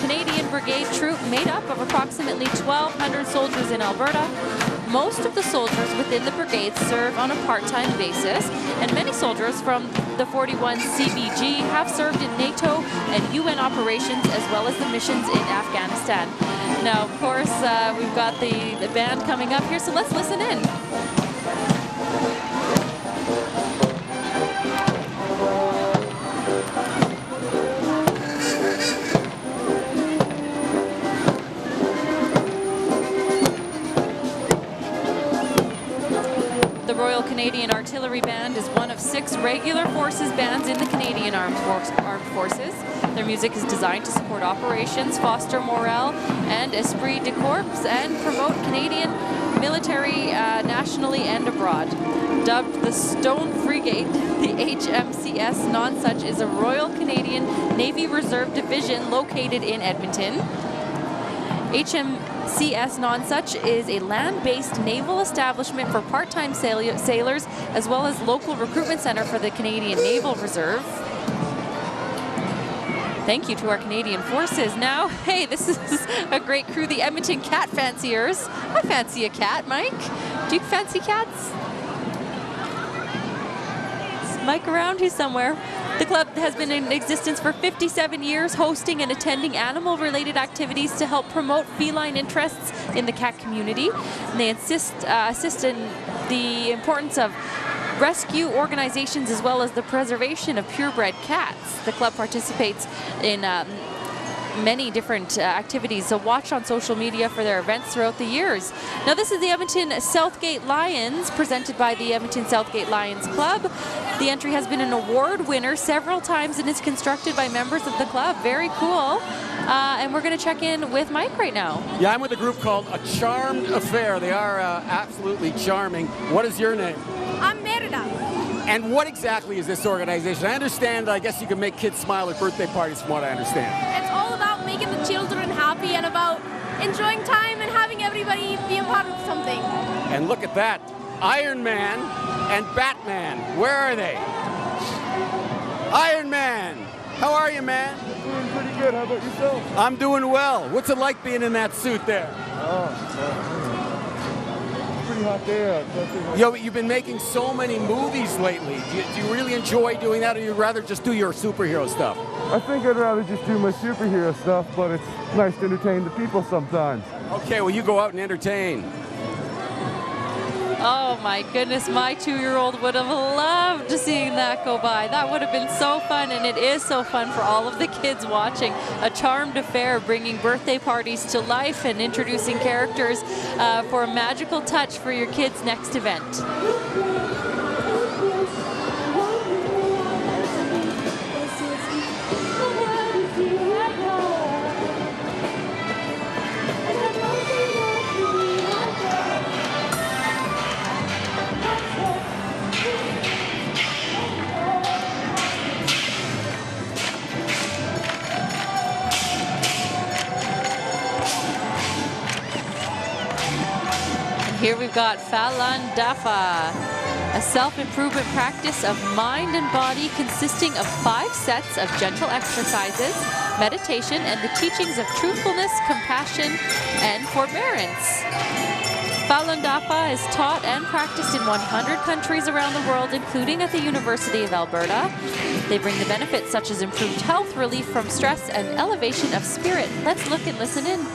Canadian Brigade Troop, made up of approximately 1,200 soldiers in Alberta. Most of the soldiers within the brigade serve on a part-time basis, and many soldiers from the 41 CBG have served in NATO and UN operations, as well as the missions in Afghanistan. Now, of course, we've got the band coming up here, so let's listen in. Royal Canadian Artillery Artillery Band is one of 6 regular forces bands in the Canadian Armed Forces. Their music is designed to support operations, foster morale and esprit de corps, and promote Canadian military nationally and abroad. Dubbed the Stone Frigate, the HMCS Nonsuch is a Royal Canadian Navy Reserve Division located in Edmonton. HMCS Nonsuch is a land-based naval establishment for part-time sailors, as well as local recruitment center for the Canadian Naval Reserve. Thank you to our Canadian forces. Now, hey, this is a great crew, the Edmonton Cat Fanciers. I fancy a cat, Mike. Do you fancy cats? Is Mike around? He's somewhere. The club has been in existence for 57 years, hosting and attending animal-related activities to help promote feline interests in the cat community. And they assist in the importance of rescue organizations as well as the preservation of purebred cats. The club participates in many different activities, so watch on social media for their events throughout the years. Now this is the Edmonton Southgate Lions, presented by the Edmonton Southgate Lions Club. The entry has been an award winner several times and is constructed by members of the club. Very cool. And we're going to check in with Mike right now. Yeah, I'm with a group called A Charmed Affair. They are absolutely charming. What is your name? I'm Merida. And what exactly is this organization? I understand, I guess you can make kids smile at birthday parties from what I understand. It's all about making the children happy and about enjoying time and having everybody be a part of something. And look at that. Iron Man and Batman. Where are they? Iron Man. How are you, man? Doing pretty good. How about yourself? I'm doing well. What's it like being in that suit there? Pretty hot day out. Yo, you've been making so many movies lately. Do you really enjoy doing that, or you'd rather just do your superhero stuff? I think I'd rather just do my superhero stuff, but it's nice to entertain the people sometimes. Okay, well, you go out and entertain. Oh my goodness, my 2-year-old would have loved seeing that go by. That would have been so fun, and it is so fun for all of the kids watching. A charmed affair, bringing birthday parties to life and introducing characters for a magical touch for your kids' next event. Here we've got Falan Dafa, a self-improvement practice of mind and body consisting of 5 sets of gentle exercises, meditation, and the teachings of truthfulness, compassion, and forbearance. Falan Dafa is taught and practiced in 100 countries around the world, including at the University of Alberta. They bring the benefits such as improved health, relief from stress, and elevation of spirit. Let's look and listen in.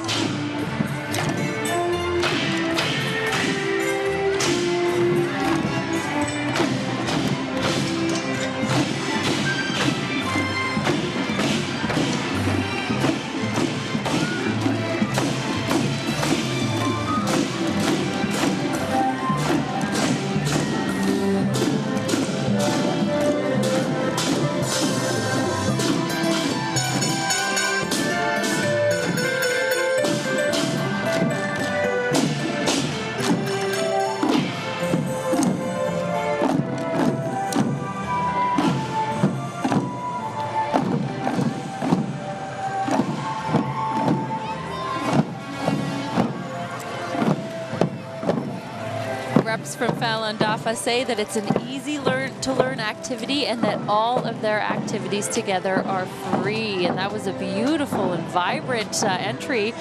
From Falan Dafa say that it's an easy to learn activity and that all of their activities together are free. And that was a beautiful and vibrant entry.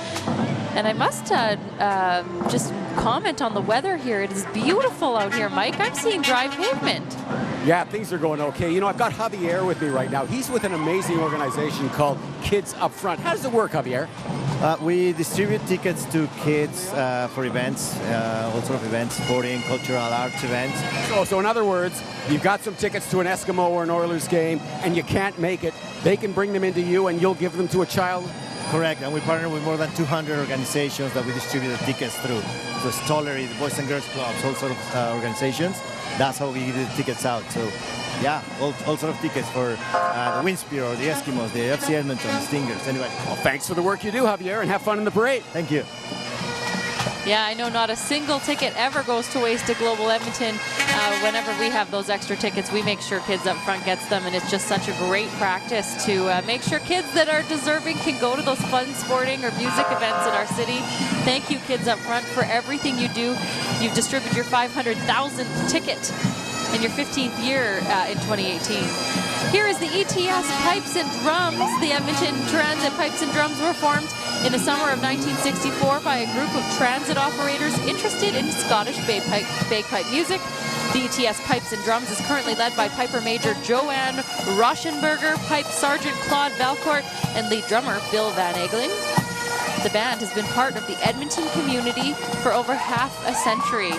And I must just comment on the weather here. It is beautiful out here, Mike. I'm seeing dry pavement. Yeah, things are going okay. You know, I've got Javier with me right now. He's with an amazing organization called Kids Up Front. How does it work, Javier? We distribute tickets to kids for events, all sort of events, sporting, cultural, arts events. So in other words, you've got some tickets to an Eskimo or an Oilers game and you can't make it. They can bring them into you and you'll give them to a child? Correct, and we partner with more than 200 organizations that we distribute the tickets through. So Stollery, the Boys and Girls Clubs, all sort of organizations. That's how we give the tickets out. So yeah, all sort of tickets for the Winds Bureau, the Eskimos, the FC Edmonton, the Stingers, anyway. Well, thanks for the work you do, Javier, and have fun in the parade. Thank you. Yeah, I know not a single ticket ever goes to waste at Global Edmonton. Whenever we have those extra tickets, we make sure Kids Up Front gets them, and it's just such a great practice to make sure kids that are deserving can go to those fun sporting or music events in our city. Thank you, Kids Up Front, for everything you do. You've distributed your 500,000th ticket in your 15th year in 2018. Here is the EPS Pipes and Drums. The Edmonton Transit Pipes and Drums were formed in the summer of 1964 by a group of transit operators interested in Scottish bagpipe music. The ETS Pipes and Drums is currently led by Piper Major Joanne Rauschenberger, Pipe Sergeant Claude Valcourt, and lead drummer Bill Van Egelen. The band has been part of the Edmonton community for over half a century.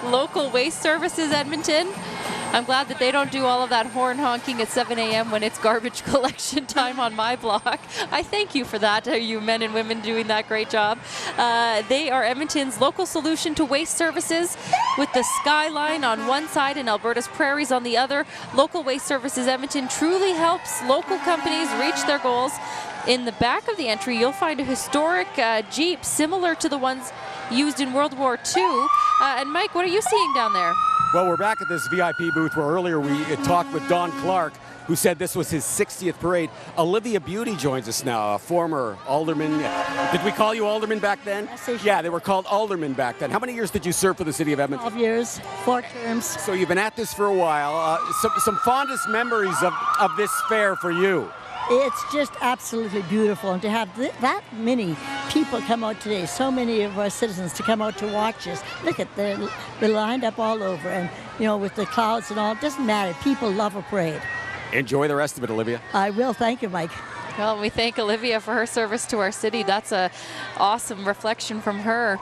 Local Waste Services Edmonton. I'm glad that they don't do all of that horn honking at 7 a.m. when it's garbage collection time on my block. I thank you for that, you men and women doing that great job. They are Edmonton's local solution to waste services, with the skyline on one side and Alberta's prairies on the other. Local Waste Services Edmonton truly helps local companies reach their goals. In the back of the entry, you'll find a historic Jeep similar to the ones used in World War II. And Mike, what are you seeing down there? Well, we're back at this VIP booth where earlier we talked with Don Clark, who said this was his 60th parade. Olivia Beauty joins us now, a former alderman. Did we call you alderman back then? Yes, yeah, they were called aldermen back then. How many years did you serve for the city of Edmonton? 12 years, 4 terms. So you've been at this for a while. Some fondest memories of this fair for you. It's just absolutely beautiful, and to have that many people come out today, so many of our citizens to come out to watch us. Look at they're lined up all over, and you know, with the clouds and all, it doesn't matter. People love a parade. Enjoy the rest of it, Olivia. I will. Thank you, Mike. Well, we thank Olivia for her service to our city. That's an awesome reflection from her.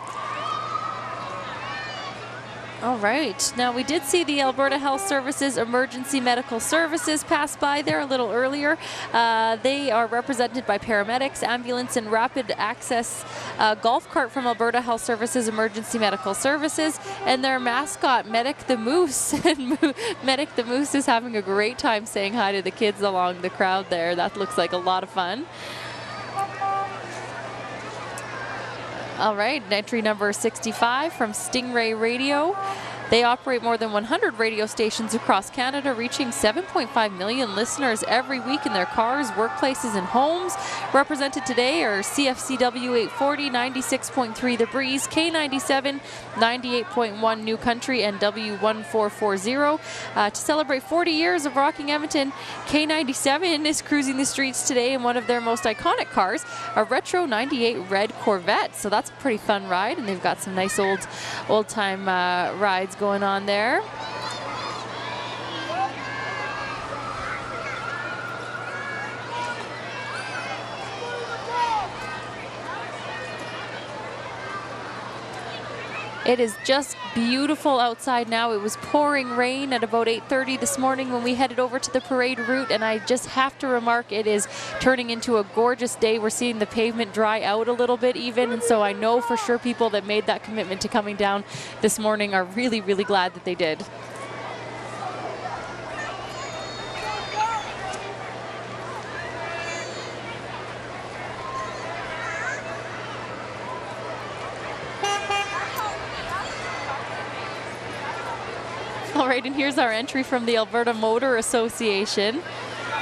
All right. Now, we did see the Alberta Health Services Emergency Medical Services pass by there a little earlier. They are represented by paramedics, ambulance, and rapid access golf cart from Alberta Health Services Emergency Medical Services, and their mascot, Medic the Moose. And Medic the Moose is having a great time saying hi to the kids along the crowd there. That looks like a lot of fun. All right, entry number 65 from Stingray Radio. They operate more than 100 radio stations across Canada, reaching 7.5 million listeners every week in their cars, workplaces, and homes. Represented today are CFCW 840, 96.3 The Breeze, K97, 98.1 New Country, and W1440. To celebrate 40 years of rocking Edmonton, K97 is cruising the streets today in one of their most iconic cars, a retro 98 red Corvette. So that's a pretty fun ride, and they've got some nice old-time rides going on there. It is just beautiful outside now. It was pouring rain at about 8:30 this morning when we headed over to the parade route, and I just have to remark it is turning into a gorgeous day. We're seeing the pavement dry out a little bit even, and so I know for sure people that made that commitment to coming down this morning are really, really glad that they did. All right, and here's our entry from the Alberta Motor Association.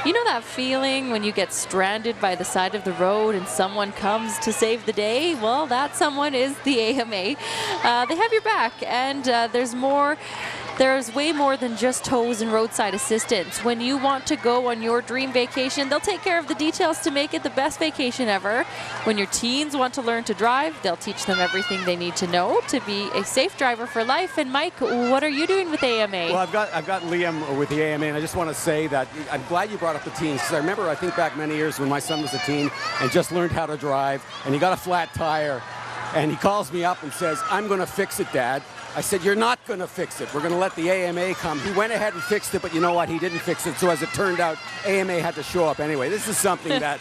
You know that feeling when you get stranded by the side of the road and someone comes to save the day? Well, that someone is the AMA. They have your back, and there's way more than just tows and roadside assistance. When you want to go on your dream vacation, they'll take care of the details to make it the best vacation ever. When your teens want to learn to drive, they'll teach them everything they need to know to be a safe driver for life. And Mike, what are you doing with AMA? Well, I've got Liam with the AMA, and I just want to say that I'm glad you brought up the teens, because I remember, I think back many years when my son was a teen and just learned how to drive, and he got a flat tire. And he calls me up and says, I'm going to fix it, Dad. I said, you're not going to fix it. We're going to let the AMA come. He went ahead and fixed it, but you know what? He didn't fix it. So as it turned out, AMA had to show up anyway. This is something that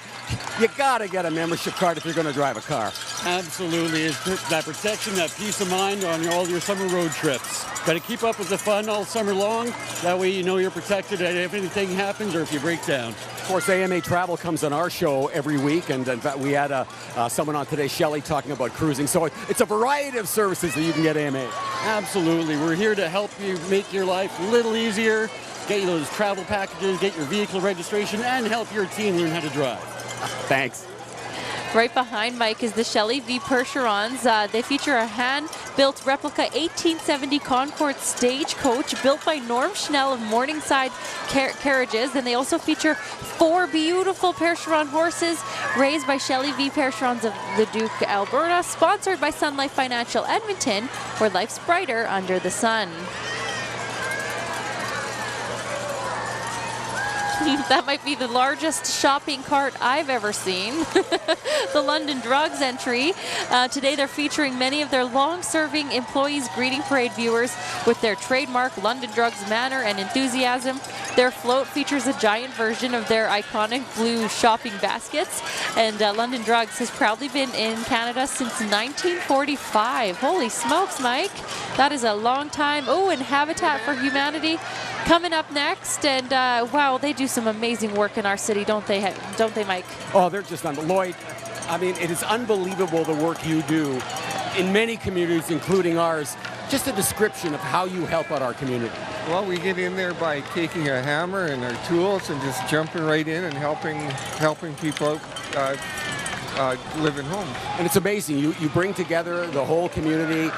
you got to get a membership card if you're going to drive a car. Absolutely. It's that protection, that peace of mind on all your summer road trips. Got to keep up with the fun all summer long. That way you know you're protected if anything happens or if you break down. Of course, AMA Travel comes on our show every week, and in fact, we had someone on today, Shelley, talking about cruising. So it's a variety of services that you can get AMA. Absolutely. We're here to help you make your life a little easier, get you those travel packages, get your vehicle registration, and help your team learn how to drive. Thanks. Right behind Mike is the Shelley V. Percherons. They feature a hand-built replica 1870 Concord Stagecoach built by Norm Schnell of Morningside Carriages. And they also feature 4 beautiful Percheron horses raised by Shelley V. Percherons of Leduc, Alberta, sponsored by Sun Life Financial Edmonton, where life's brighter under the sun. That might be the largest shopping cart I've ever seen. The London Drugs entry. Today they're featuring many of their long-serving employees greeting parade viewers with their trademark London Drugs manner and enthusiasm. Their float features a giant version of their iconic blue shopping baskets. And London Drugs has proudly been in Canada since 1945. Holy smokes, Mike. That is a long time. Oh, and Habitat for Humanity coming up next. And wow, they do some amazing work in our city, don't they, Mike? Oh, they're just Lloyd, I mean, it is unbelievable the work you do in many communities, including ours. Just a description of how you help out our community. Well, we get in there by taking a hammer and our tools and just jumping right in and helping people out live in homes. And it's amazing. You bring together the whole community,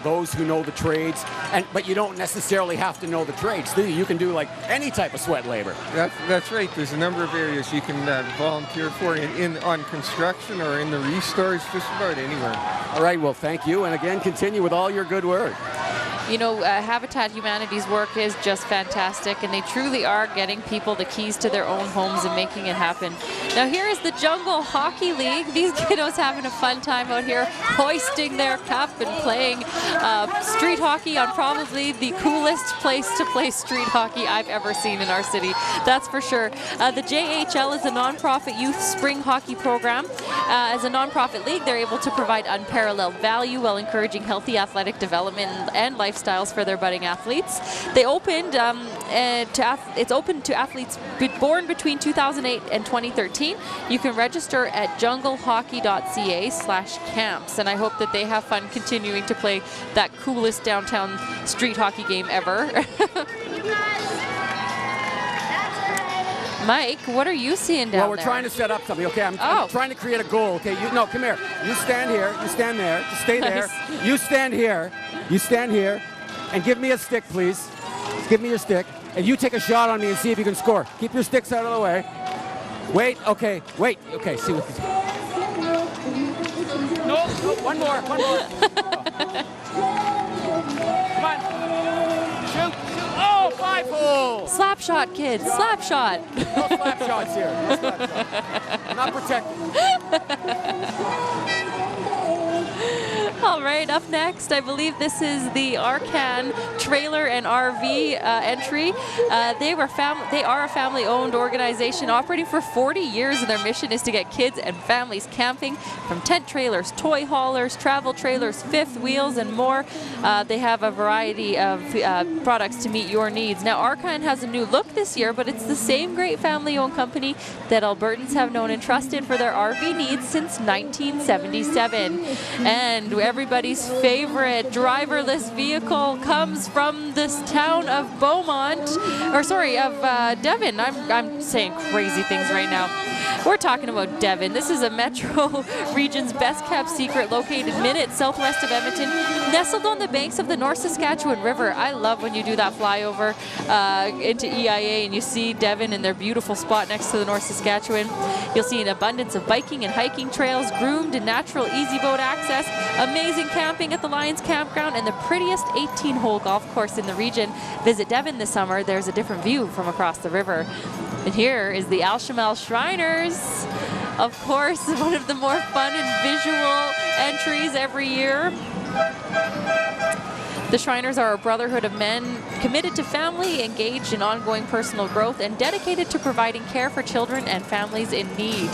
those who know the trades, but you don't necessarily have to know the trades, do you? You can do like any type of sweat labor. That's right. There's a number of areas you can volunteer for on construction or in the restores, just about anywhere. All right, well, thank you. And again, continue with all your good work. You know, Habitat Humanity's work is just fantastic, and they truly are getting people the keys to their own homes and making it happen. Now here is the Jungle Hockey League. These kiddos having a fun time out here, hoisting their cup and playing street hockey on probably the coolest place to play street hockey I've ever seen in our city. That's for sure. The JHL is a nonprofit youth spring hockey program. As a nonprofit league, they're able to provide unparalleled value while encouraging healthy athletic development and lifestyles for their budding athletes. They opened it's open to athletes born between 2008 and 2013. You can register at junglehockey.ca/camps, and I hope that they have fun continuing to play that coolest downtown street hockey game ever. Mike, what are you seeing down there? Well, we're trying to set up something. Okay, I'm trying to create a goal. Okay, come here. You stand here. You stand there. Just stay there. Nice. You stand here. You stand here. And give me a stick, please. Give me your stick. And you take a shot on me and see if you can score. Keep your sticks out of the way. Wait, okay. Wait, okay. See what this. No, one more. Come on. Shoot. Oh, 5-hole. Slap shot, kids. Slap shot. No slap shots here. No slap shots. Not protected. All right, up next, I believe this is the Arcan Trailer and RV entry. They are a family-owned organization operating for 40 years, and their mission is to get kids and families camping from tent trailers, toy haulers, travel trailers, fifth wheels, and more. They have a variety of products to meet your needs. Now, Arcan has a new look this year, but it's the same great family-owned company that Albertans have known and trusted for their RV needs since 1977. And everybody's favorite driverless vehicle comes from this town of Devon. I'm saying crazy things right now. We're talking about Devon. This is a metro region's best-kept secret located minutes southwest of Edmonton, nestled on the banks of the North Saskatchewan River. I love when you do that flyover into EIA and you see Devon in their beautiful spot next to the North Saskatchewan. You'll see an abundance of biking and hiking trails, groomed and natural easy boat access, amazing camping at the Lions Campground, and the prettiest 18-hole golf course in the region. Visit Devon this summer. There's a different view from across the river. And here is the Al Shamel Shriners. Of course, one of the more fun and visual entries every year. The Shriners are a brotherhood of men committed to family, engaged in ongoing personal growth, and dedicated to providing care for children and families in need.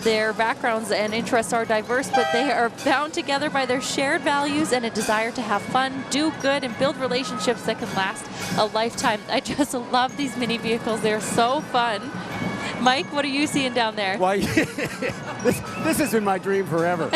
Their backgrounds and interests are diverse, but they are bound together by their shared values and a desire to have fun, do good, and build relationships that can last a lifetime. I just love these mini vehicles. They're so fun. Mike, what are you seeing down there? Well, this has been my dream forever.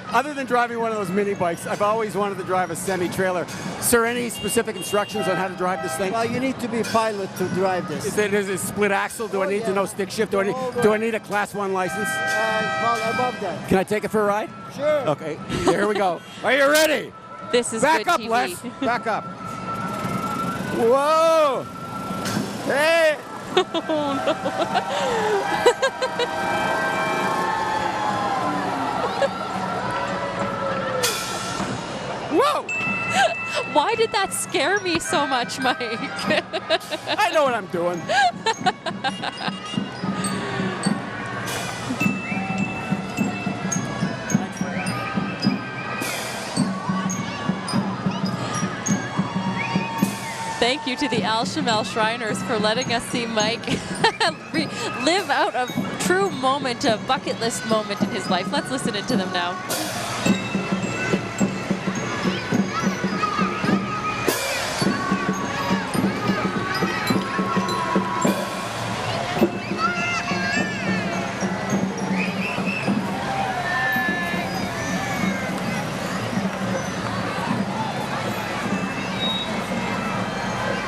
Other than driving one of those mini bikes, I've always wanted to drive a semi-trailer. Sir, any specific instructions on how to drive this thing? Well, you need to be a pilot to drive this. Is it split axle? Do I need to know stick shift? Do I need a Class 1 license? Well, above that. Can I take it for a ride? Sure. Okay, here we go. Are you ready? This is Back good up, TV. Les. Back up. Whoa! Hey! Oh, no. Whoa! Why did that scare me so much, Mike? I know what I'm doing. Thank you to the Al Shamel Shriners for letting us see Mike live out a true moment, a bucket list moment in his life. Let's listen to them now.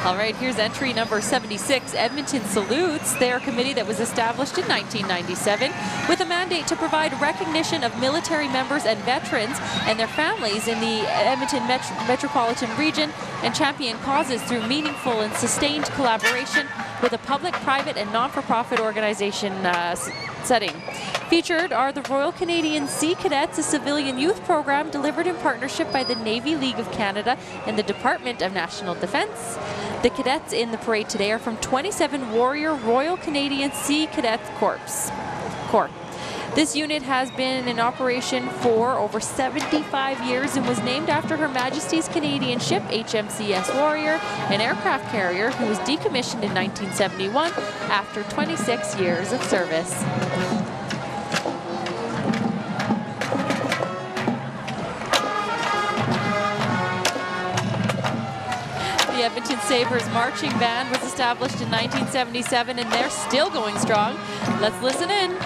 All right, here's entry number 76, Edmonton Salutes. They're a committee that was established in 1997 with a mandate to provide recognition of military members and veterans and their families in the Edmonton metropolitan region and champion causes through meaningful and sustained collaboration with a public, private, and non-for-profit organization setting. Featured are the Royal Canadian Sea Cadets, a civilian youth program delivered in partnership by the Navy League of Canada and the Department of National Defence. The cadets in the parade today are from 27 Warrior Royal Canadian Sea Cadets Corps. This unit has been in operation for over 75 years and was named after Her Majesty's Canadian ship HMCS Warrior, an aircraft carrier who was decommissioned in 1971 after 26 years of service. The Edmonton Sabres Marching Band was established in 1977 and they're still going strong. Let's listen in.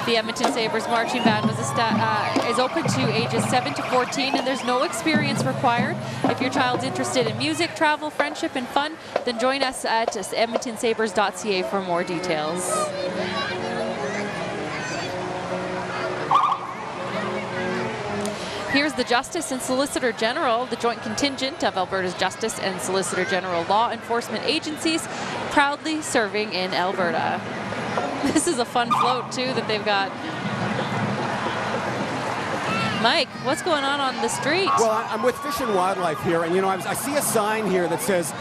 The Edmonton Sabres Marching Band was is open to ages 7 to 14 and there's no experience required. If your child's interested in music, travel, friendship, and fun, then join us at edmontonsabres.ca for more details. Here's the Justice and Solicitor General, the joint contingent of Alberta's Justice and Solicitor General law enforcement agencies, proudly serving in Alberta. This is a fun float, too, that they've got. Mike, what's going on the street? Well, I'm with Fish and Wildlife here, and, you know, I see a sign here that says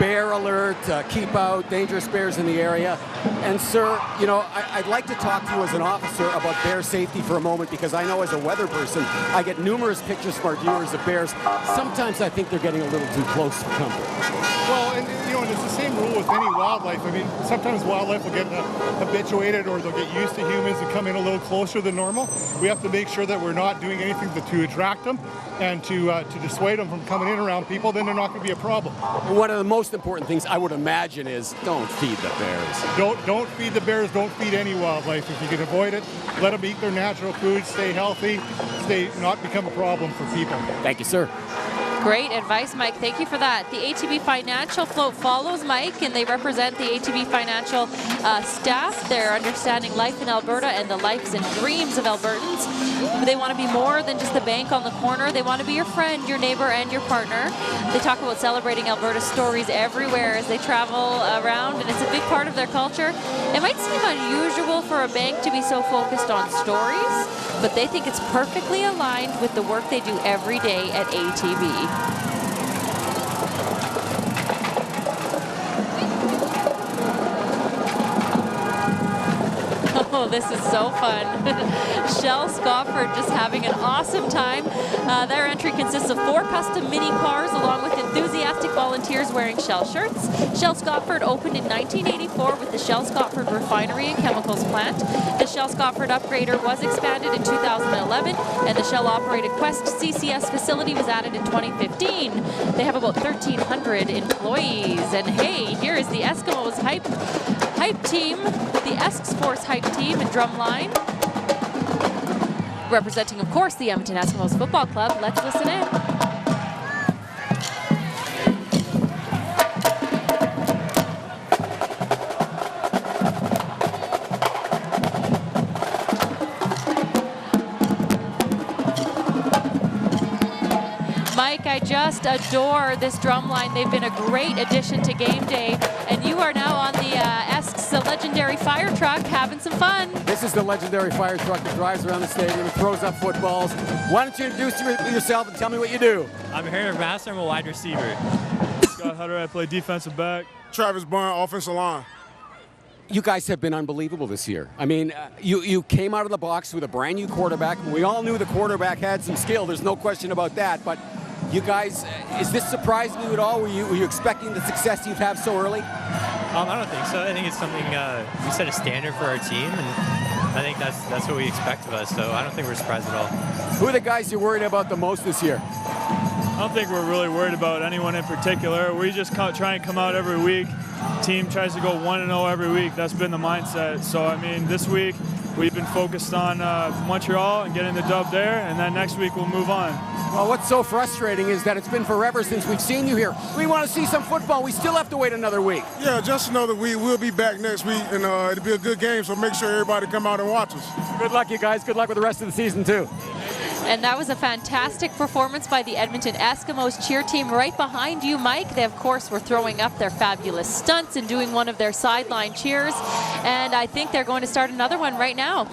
bear alert, keep out, dangerous bears in the area. And, sir, you know, I'd like to talk to you as an officer about bear safety for a moment, because I know as a weather person, I get numerous pictures from our viewers of bears. Sometimes I think they're getting a little too close for comfort. Well, and you know, and it's the same rule with any wildlife. I mean, sometimes wildlife will get habituated or they'll get used to humans and come in a little closer than normal. We have to make sure that we're not doing anything to attract them and to dissuade them from coming in around people. Then they're not going to be a problem. One of the most important things I would imagine is don't feed the bears. Don't feed the bears. Don't feed any wildlife. If you can avoid it, let them eat their natural food, stay healthy, not become a problem for people. Thank you, sir. Great advice, Mike. Thank you for that. The ATB Financial float follows Mike, and they represent the ATB Financial staff. They're understanding life in Alberta and the lives and dreams of Albertans. They want to be more than just the bank on the corner. They want to be your friend, your neighbor, and your partner. They talk about celebrating Alberta stories everywhere as they travel around, and it's a big part of their culture. It might seem unusual for a bank to be so focused on stories, but they think it's perfectly aligned with the work they do every day at ATB. Oh, this is so fun. Shell Scotford just having an awesome time. Their entry consists of 4 custom mini cars along with enthusiastic volunteers wearing Shell shirts. Shell Scotford opened in 1984 with the Shell Scotford Refinery and Chemicals Plant. The Shell Scotford upgrader was expanded in 2011, and the Shell-operated Quest CCS facility was added in 2015. They have about 1,300 employees. And hey, here is the Eskimos hype team, the Esks-Force hype team in drumline, representing, of course, the Edmonton Eskimos Football Club. Let's listen in. Mike, I just adore this drumline. They've been a great addition to game day, and you are now on the Esks legendary fire truck having some fun. This is the legendary fire truck that drives around the stadium and throws up footballs. Why don't you introduce yourself and tell me what you do? I'm Harry Master. I'm a wide receiver. Scott Hutter, I play defensive back. Travis Byrne, offensive line. You guys have been unbelievable this year. I mean, you came out of the box with a brand new quarterback. We all knew the quarterback had some skill. There's no question about that. But you guys, is this surprising you at all? Were you expecting the success you've had so early? I don't think so. I think it's something we set a standard for our team, and I think that's what we expect of us. So I don't think we're surprised at all. Who are the guys you're worried about the most this year? I don't think we're really worried about anyone in particular. We just try and come out every week. Team tries to go 1-0 every week. That's been the mindset. So, I mean, this week we've been focused on Montreal and getting the dub there, and then next week we'll move on. Well, what's so frustrating is that it's been forever since we've seen you here. We want to see some football. We still have to wait another week. Yeah, just to know that we will be back next week, and it'll be a good game, so make sure everybody come out and watch us. Good luck, you guys. Good luck with the rest of the season, too. And that was a fantastic performance by the Edmonton Eskimos cheer team right behind you, Mike. They, of course, were throwing up their fabulous stunts and doing one of their sideline cheers. And I think they're going to start another one right now.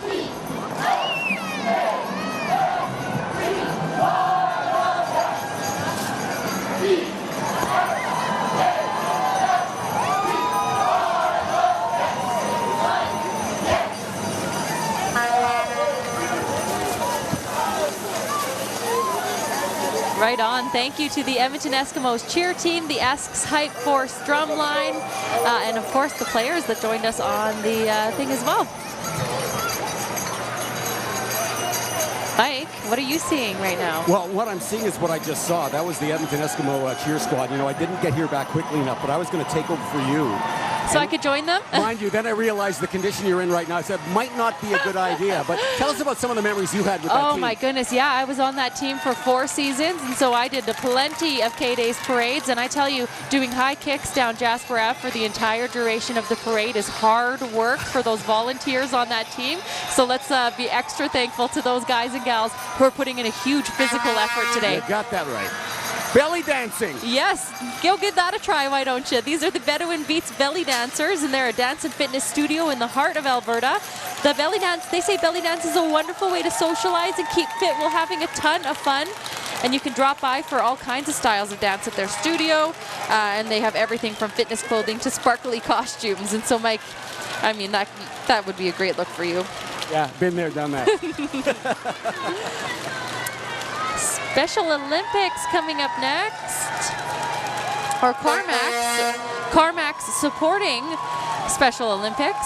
Right on. Thank you to the Edmonton Eskimos cheer team, the Esks Hype Force drumline, and of course the players that joined us on the thing as well. Mike, what are you seeing right now? Well, what I'm seeing is what I just saw. That was the Edmonton Eskimo cheer squad. You know, I didn't get here back quickly enough, but I was going to take over for you. So I could join them? Mind you, then I realized the condition you're in right now. I said, might not be a good idea. But tell us about some of the memories you had with that team. Oh, my goodness. Yeah, I was on that team for 4 seasons, and so I did plenty of K-Days parades. And I tell you, doing high kicks down Jasper Ave for the entire duration of the parade is hard work for those volunteers on that team. So let's be extra thankful to those guys and gals who are putting in a huge physical effort today. You got that right. Belly dancing. Yes, go give that a try, why don't you? These are the Bedouin Beats belly dancers, and they're a dance and fitness studio in the heart of Alberta. The belly dance, they say belly dance is a wonderful way to socialize and keep fit while having a ton of fun. And you can drop by for all kinds of styles of dance at their studio, and they have everything from fitness clothing to sparkly costumes. And so, Mike, I mean, that would be a great look for you. Yeah, been there, done that. Special Olympics coming up next. Or CarMax supporting Special Olympics.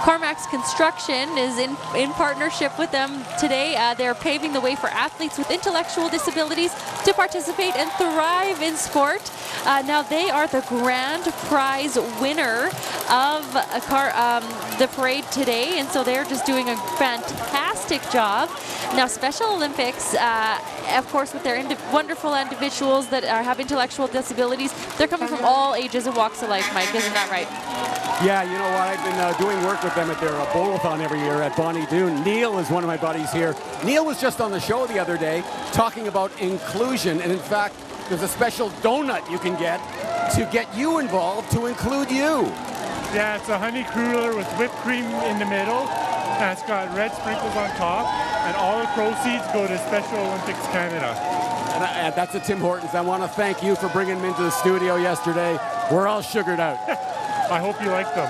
CarMax Construction is in partnership with them today. They're paving the way for athletes with intellectual disabilities to participate and thrive in sport. Now they are the grand prize winner of the parade today, and so they're just doing a fantastic fantastic job. Now, Special Olympics, of course, with their wonderful individuals that have intellectual disabilities, they're coming from all ages and walks of life, Mike. Isn't that right? Yeah, you know what? I've been doing work with them at their bowl-a-thon every year at Bonnie Doon. Neil is one of my buddies here. Neil was just on the show the other day talking about inclusion, and in fact, there's a special donut you can get to get you involved, to include you. Yeah, it's a honey cruller with whipped cream in the middle, and it's got red sprinkles on top, and all the proceeds go to Special Olympics Canada. And that's a Tim Hortons. I want to thank you for bringing them into the studio yesterday. We're all sugared out. I hope you like them.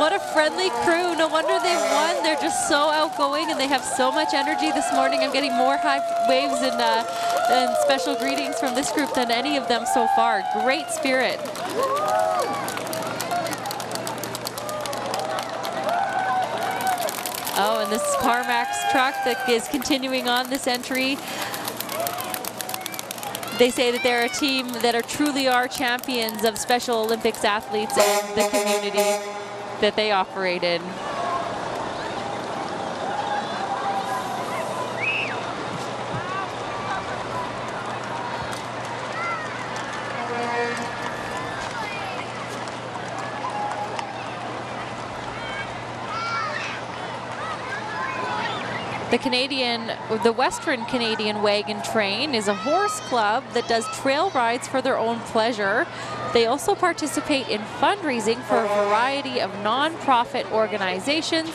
What a friendly crew. No wonder they've won. They're just so outgoing and they have so much energy this morning. I'm getting more high waves and special greetings from this group than any of them so far. Great spirit. Oh, and this is Carmack's truck that is continuing on this entry. They say that they're a team that truly are champions of Special Olympics athletes and the community that they operate in. The Western Canadian Wagon Train is a horse club that does trail rides for their own pleasure. They also participate in fundraising for a variety of non-profit organizations,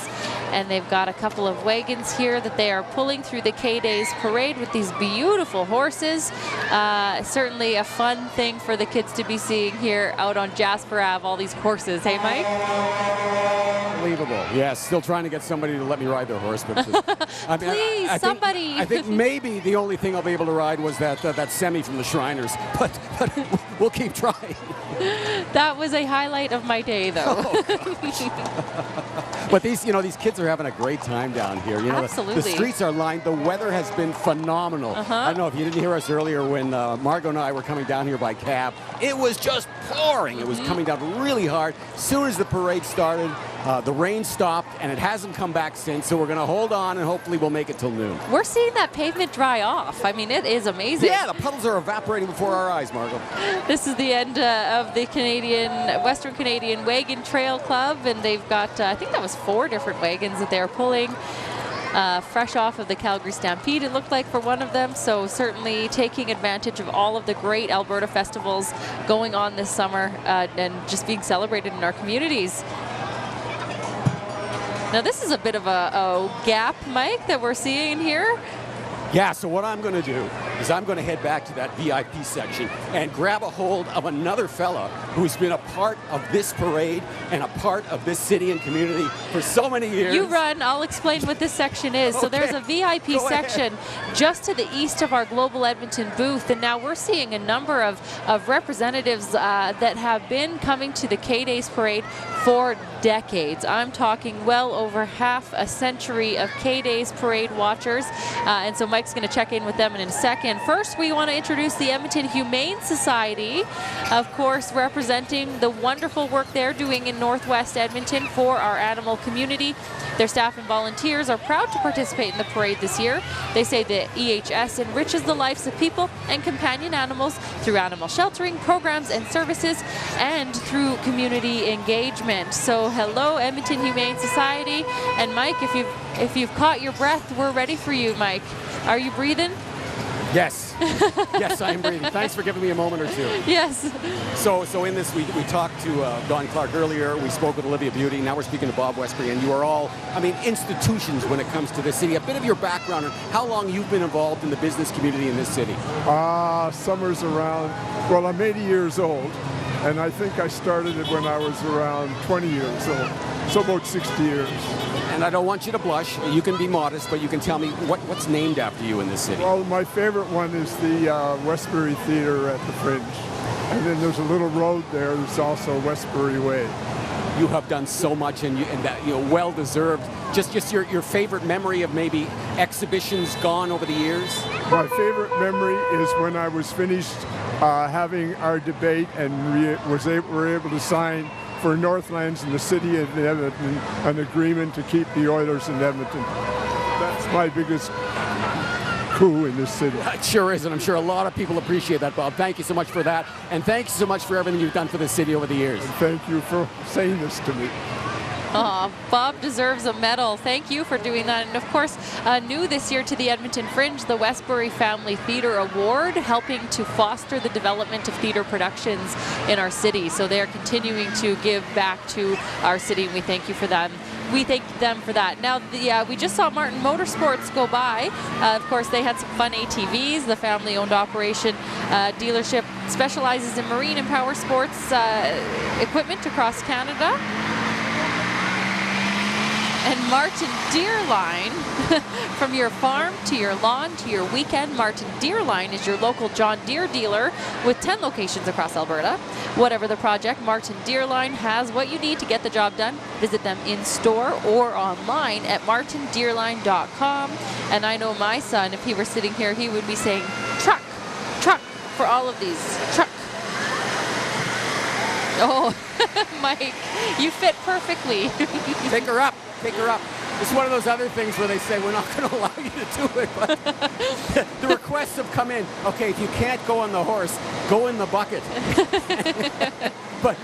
and they've got a couple of wagons here that they are pulling through the K-Days parade with these beautiful horses. Certainly a fun thing for the kids to be seeing here out on Jasper Ave, all these horses. Hey, Mike? Unbelievable. Yeah, still trying to get somebody to let me ride their horse. But I mean, please, somebody. I think maybe the only thing I'll be able to ride was that semi from the Shriners, but we'll keep trying. That was a highlight of my day, though. Oh. But these kids are having a great time down here. Absolutely. The streets are lined. The weather has been phenomenal. I don't know if you didn't hear us earlier when Margeaux and I were coming down here by cab. It was just pouring. It was coming down really hard. As soon as the parade started, the rain stopped, and it hasn't come back since. So we're going to hold on, and hopefully we'll make it till noon. We're seeing that pavement dry off. I mean, it is amazing. Yeah, the puddles are evaporating before our eyes, Margeaux. This is the end of the Western Canadian Wagon Trail Club, and they've got, I think that was 4 different wagons that they're pulling. Fresh off of the Calgary Stampede, it looked like, for one of them. So certainly taking advantage of all of the great Alberta festivals going on this summer and just being celebrated in our communities. Now this is a bit of a gap, Mike, that we're seeing here. Yeah, so what I'm going to do is I'm going to head back to that VIP section and grab a hold of another fella who's been a part of this parade and a part of this city and community for so many years. You run, I'll explain what this section is. Okay. So there's a VIP section just to the east of our Global Edmonton booth, and now we're seeing a number of representatives that have been coming to the K-Days parade for decades. I'm talking well over half a century of K-Days parade watchers, and so Mike's going to check in with them in a second. First, we want to introduce the Edmonton Humane Society, of course, representing the wonderful work they're doing in Northwest Edmonton for our animal community. Their staff and volunteers are proud to participate in the parade this year. They say the EHS enriches the lives of people and companion animals through animal sheltering programs and services and through community engagement. So hello, Edmonton Humane Society. And Mike, if you've caught your breath, we're ready for you, Mike. Are you breathing? Yes. Yes, I am breathing. Thanks for giving me a moment or two. Yes. So in this, we talked to Don Clark earlier. We spoke with Olivia Beauty. Now we're speaking to Bob Westbury. And you are all, institutions when it comes to this city. A bit of your background and how long you've been involved in the business community in this city. Summer's around, well, I'm 80 years old. And I think I started it when I was around 20 years old. So about 60 years. And I don't want you to blush. You can be modest, but you can tell me what's named after you in this city. Well, my favorite one is the Westbury Theater at the Fringe. And then there's a little road there. There's also Westbury Way. You have done so much, and that well deserved. Just your favorite memory of maybe exhibitions gone over the years. My favorite memory is when I was finished having our debate and were able to sign for Northlands and the city of Edmonton an agreement to keep the Oilers in Edmonton. That's my biggest coup in this city. It sure is, and I'm sure a lot of people appreciate that, Bob. Thank you so much for that, and thank you so much for everything you've done for the city over the years. And thank you for saying this to me. Oh, Bob deserves a medal. Thank you for doing that. And of course, new this year to the Edmonton Fringe, the Westbury Family Theatre Award, helping to foster the development of theatre productions in our city. So they are continuing to give back to our city, and we thank you for that. We thank them for that. Now, we just saw Martin Motorsports go by. Of course, they had some fun ATVs. The family-owned operation dealership specializes in marine and power sports equipment across Canada. And Martin Deerline, from your farm to your lawn to your weekend, Martin Deerline is your local John Deere dealer with 10 locations across Alberta. Whatever the project, Martin Deerline has what you need to get the job done. Visit them in store or online at martindeerline.com. And I know my son, if he were sitting here, he would be saying, truck, truck, for all of these, truck. Oh, Mike, you fit perfectly. Pick her up. Pick her up. It's one of those other things where they say, we're not going to allow you to do it, but the requests have come in. Okay, if you can't go on the horse, go in the bucket.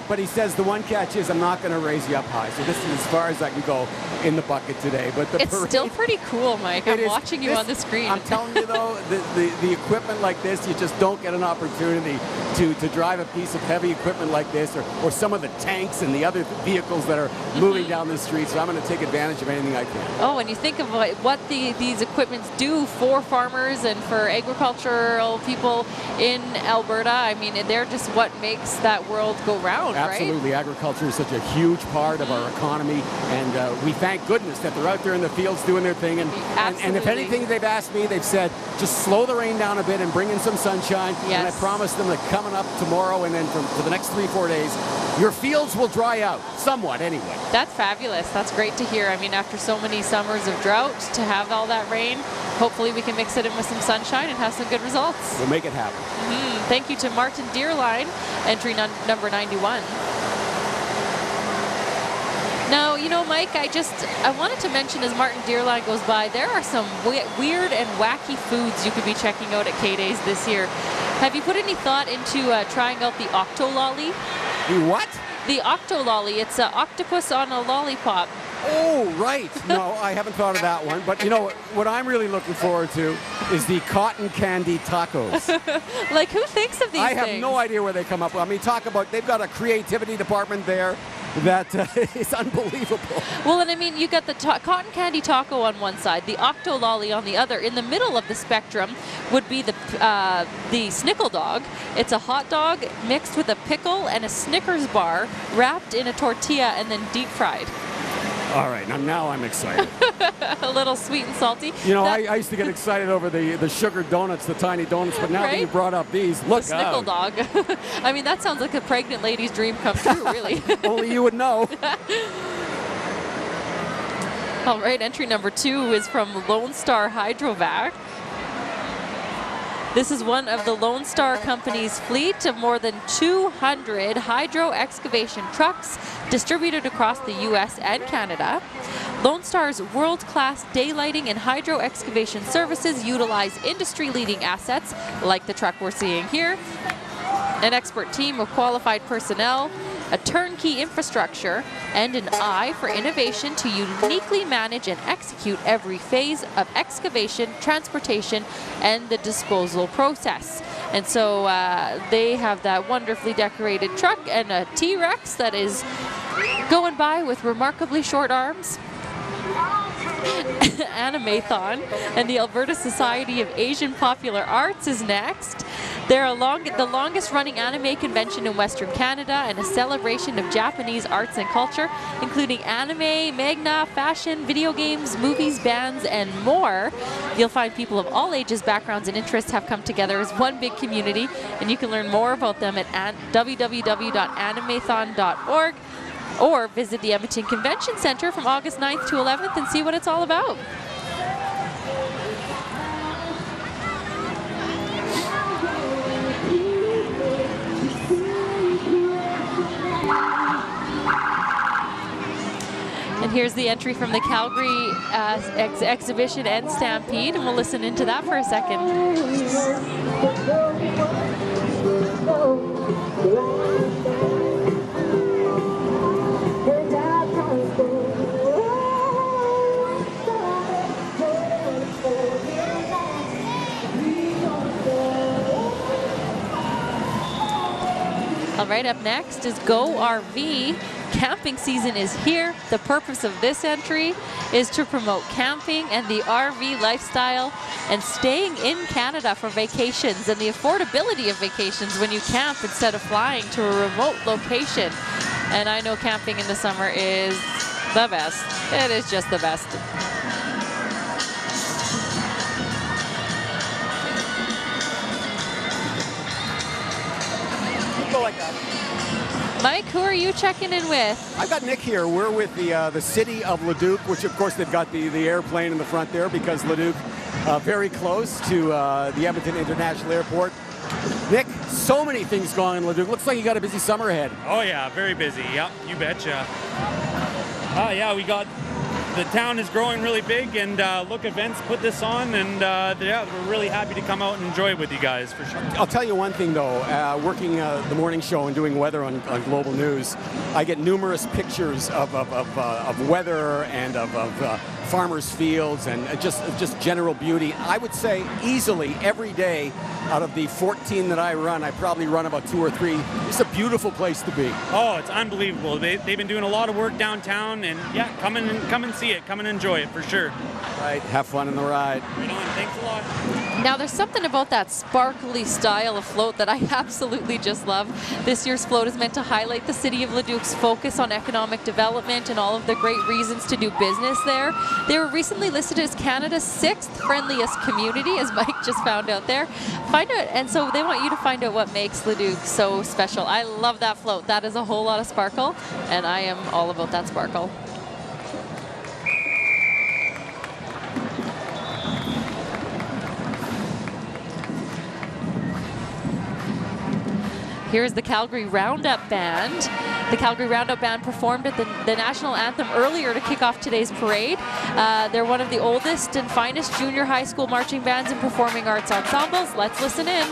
But he says the one catch is I'm not going to raise you up high. So this is as far as I can go in the bucket today. But it's still pretty cool, Mike. I'm watching you on the screen. I'm telling you, though, the equipment like this, you just don't get an opportunity to drive a piece of heavy equipment like this or some of the tanks and the other vehicles that are moving down the street. So I'm going to take advantage of anything I can. Oh, and you think of what these equipments do for farmers and for agricultural people in Alberta. I mean, they're just what makes that world go round, right? Absolutely. Agriculture is such a huge part of our economy, and we thank goodness that they're out there in the fields doing their thing. And if anything they've asked me, they've said, just slow the rain down a bit and bring in some sunshine. Yes. And I promise them that coming up tomorrow and then for the next 3-4 days, your fields will dry out, somewhat anyway. That's fabulous. That's great to hear. I mean, after so many summers of drought, to have all that rain, hopefully we can mix it in with some sunshine and have some good results. We'll make it happen. Thank you to Martin Deerline, entry number 91. Now, you know, Mike, I wanted to mention as Martin Deerline goes by, there are some weird and wacky foods you could be checking out at K-Days this year. Have you put any thought into trying out the Octololly? The what? The Octololly. It's an octopus on a lollipop. Oh, right. No, I haven't thought of that one. But, you know, what I'm really looking forward to is the cotton candy tacos. Like, who thinks of these things? I have no idea where they come up with. I mean, talk about, they've got a creativity department there that is unbelievable. Well, and I mean, you got the cotton candy taco on one side, the Octololly on the other. In the middle of the spectrum would be the Snickle Dog. It's a hot dog mixed with a pickle and a Snickers bar wrapped in a tortilla and then deep fried. All right, now I'm excited. A little sweet and salty. You know, I used to get excited over the sugar donuts, the tiny donuts, but now that you brought up these, look out. The Snickle Dog. I mean, that sounds like a pregnant lady's dream come true, really. Only you would know. All right, entry number 2 is from Lone Star Hydrovac. This is one of the Lone Star Company's fleet of more than 200 hydro excavation trucks distributed across the U.S. and Canada. Lone Star's world-class daylighting and hydro excavation services utilize industry-leading assets like the truck we're seeing here, an expert team of qualified personnel, a turnkey infrastructure, and an eye for innovation to uniquely manage and execute every phase of excavation, transportation, and the disposal process. And so they have that wonderfully decorated truck and a T-Rex that is going by with remarkably short arms. Animathon and the Alberta Society of Asian Popular Arts is next. They're the longest running anime convention in Western Canada and a celebration of Japanese arts and culture, including anime, manga, fashion, video games, movies, bands, and more. You'll find people of all ages, backgrounds, and interests have come together as one big community, and you can learn more about them at www.animathon.org. or visit the Edmonton Convention Centre from August 9th to 11th and see what it's all about. Here's the entry from the Calgary exhibition and Stampede, and we'll listen into that for a second. All right, up next is Go RV. Camping season is here. The purpose of this entry is to promote camping and the RV lifestyle and staying in Canada for vacations and the affordability of vacations when you camp instead of flying to a remote location. And I know camping in the summer is the best. It is just the best. Go like that. Mike, who are you checking in with? I've got Nick here. We're with the city of Leduc, which of course they've got the airplane in the front there because Leduc very close to the Edmonton International Airport. Nick, so many things going on in Leduc. Looks like you got a busy summer ahead. Oh yeah, very busy. Yep, you betcha. Yeah, we got the town is growing really big, and Look Events put this on, and yeah, we're really happy to come out and enjoy it with you guys for sure. I'll tell you one thing though, working the morning show and doing weather on Global News, I get numerous pictures of weather and of farmers' fields and just general beauty. I would say easily every day out of the 14 that I run, I probably run about 2 or 3. It's a beautiful place to be. Oh, it's unbelievable. They've been doing a lot of work downtown, and yeah, come and see it. Come and enjoy it for sure. Right, have fun in the ride. Right on. Thanks a lot. Now, there's something about that sparkly style of float that I absolutely just love. This year's float is meant to highlight the city of Leduc's focus on economic development and all of the great reasons to do business there. They were recently listed as Canada's 6th friendliest community, as Mike just found out there. Find out, and so they want you to find out what makes Leduc so special. I love that float. That is a whole lot of sparkle, and I am all about that sparkle. Here's the Calgary Roundup Band. The Calgary Roundup Band performed at the National Anthem earlier to kick off today's parade. They're one of the oldest and finest junior high school marching bands and performing arts ensembles. Let's listen in.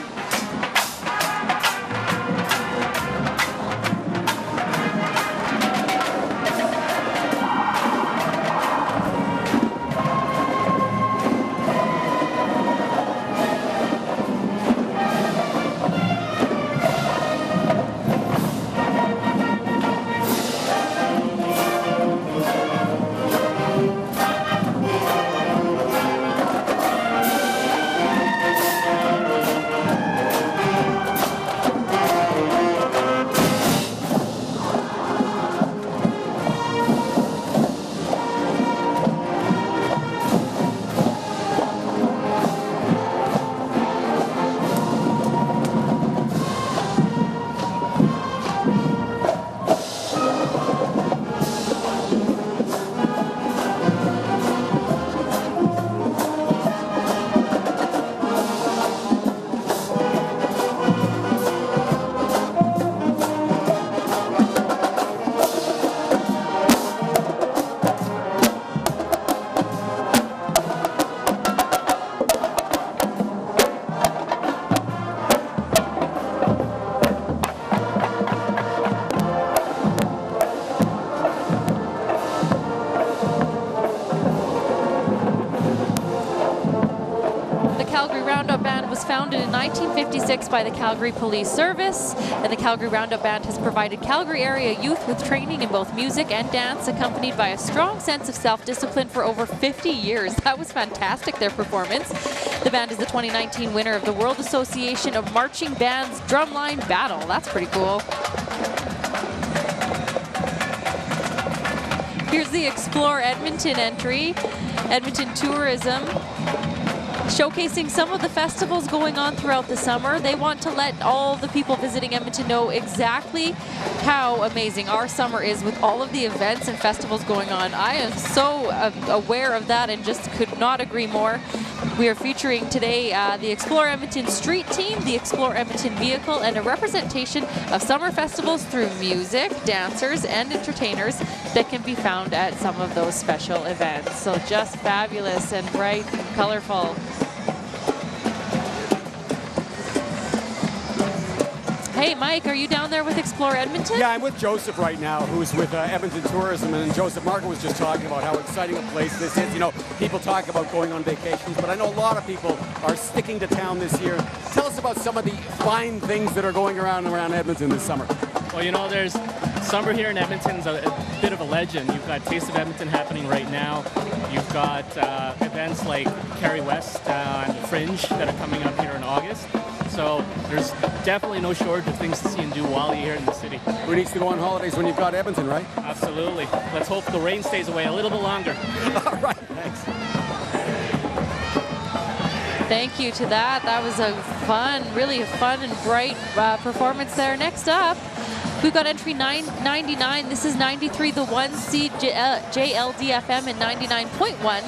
Founded in 1956 by the Calgary Police Service, and the Calgary Roundup Band has provided Calgary area youth with training in both music and dance, accompanied by a strong sense of self-discipline for over 50 years. That was fantastic, their performance. The band is the 2019 winner of the World Association of Marching Bands Drumline Battle. That's pretty cool. Here's the Explore Edmonton entry. Edmonton Tourism, showcasing some of the festivals going on throughout the summer. They want to let all the people visiting Edmonton know exactly how amazing our summer is with all of the events and festivals going on. I am so aware of that and just could not agree more. We are featuring today the Explore Edmonton Street Team, the Explore Edmonton Vehicle, and a representation of summer festivals through music, dancers, and entertainers. that can be found at some of those special events. So just fabulous and bright and colorful. Hey, Mike, are you down there with Explore Edmonton? Yeah, I'm with Joseph right now, who's with Edmonton Tourism, and Joseph Margeaux was just talking about how exciting a place this is. You know, people talk about going on vacations, but I know a lot of people are sticking to town this year. Tell us about some of the fine things that are going around Edmonton this summer. Well, you know, there's summer here in Edmonton's a bit of a legend. You've got Taste of Edmonton happening right now. You've got events like Carrie West and the Fringe that are coming up here in August. So there's definitely no shortage of things to see and do while you're here in the city. Who needs to go on holidays when you've got Edmonton, right? Absolutely. Let's hope the rain stays away a little bit longer. All right, thanks. Thank you to that. That was a really fun and bright performance there. Next up, we've got entry 999. This is 93 The One JLDFM and 99.1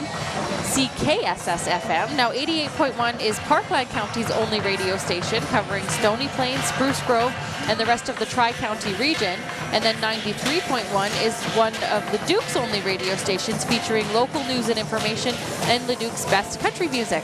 CKSS-FM. Now 88.1 is Parkland County's only radio station, covering Stony Plain, Spruce Grove, and the rest of the Tri-County region. And then 93.1 is one of the Duke's only radio stations, featuring local news and information and Leduc's best country music.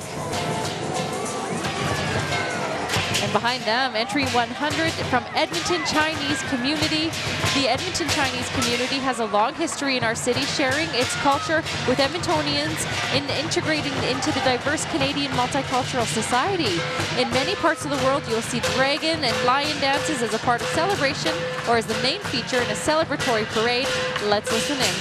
And behind them, entry 100 from Edmonton Chinese Community. The Edmonton Chinese community has a long history in our city, sharing its culture with Edmontonians and integrating into the diverse Canadian multicultural society. In many parts of the world, you'll see dragon and lion dances as a part of celebration or as the main feature in a celebratory parade. Let's listen in.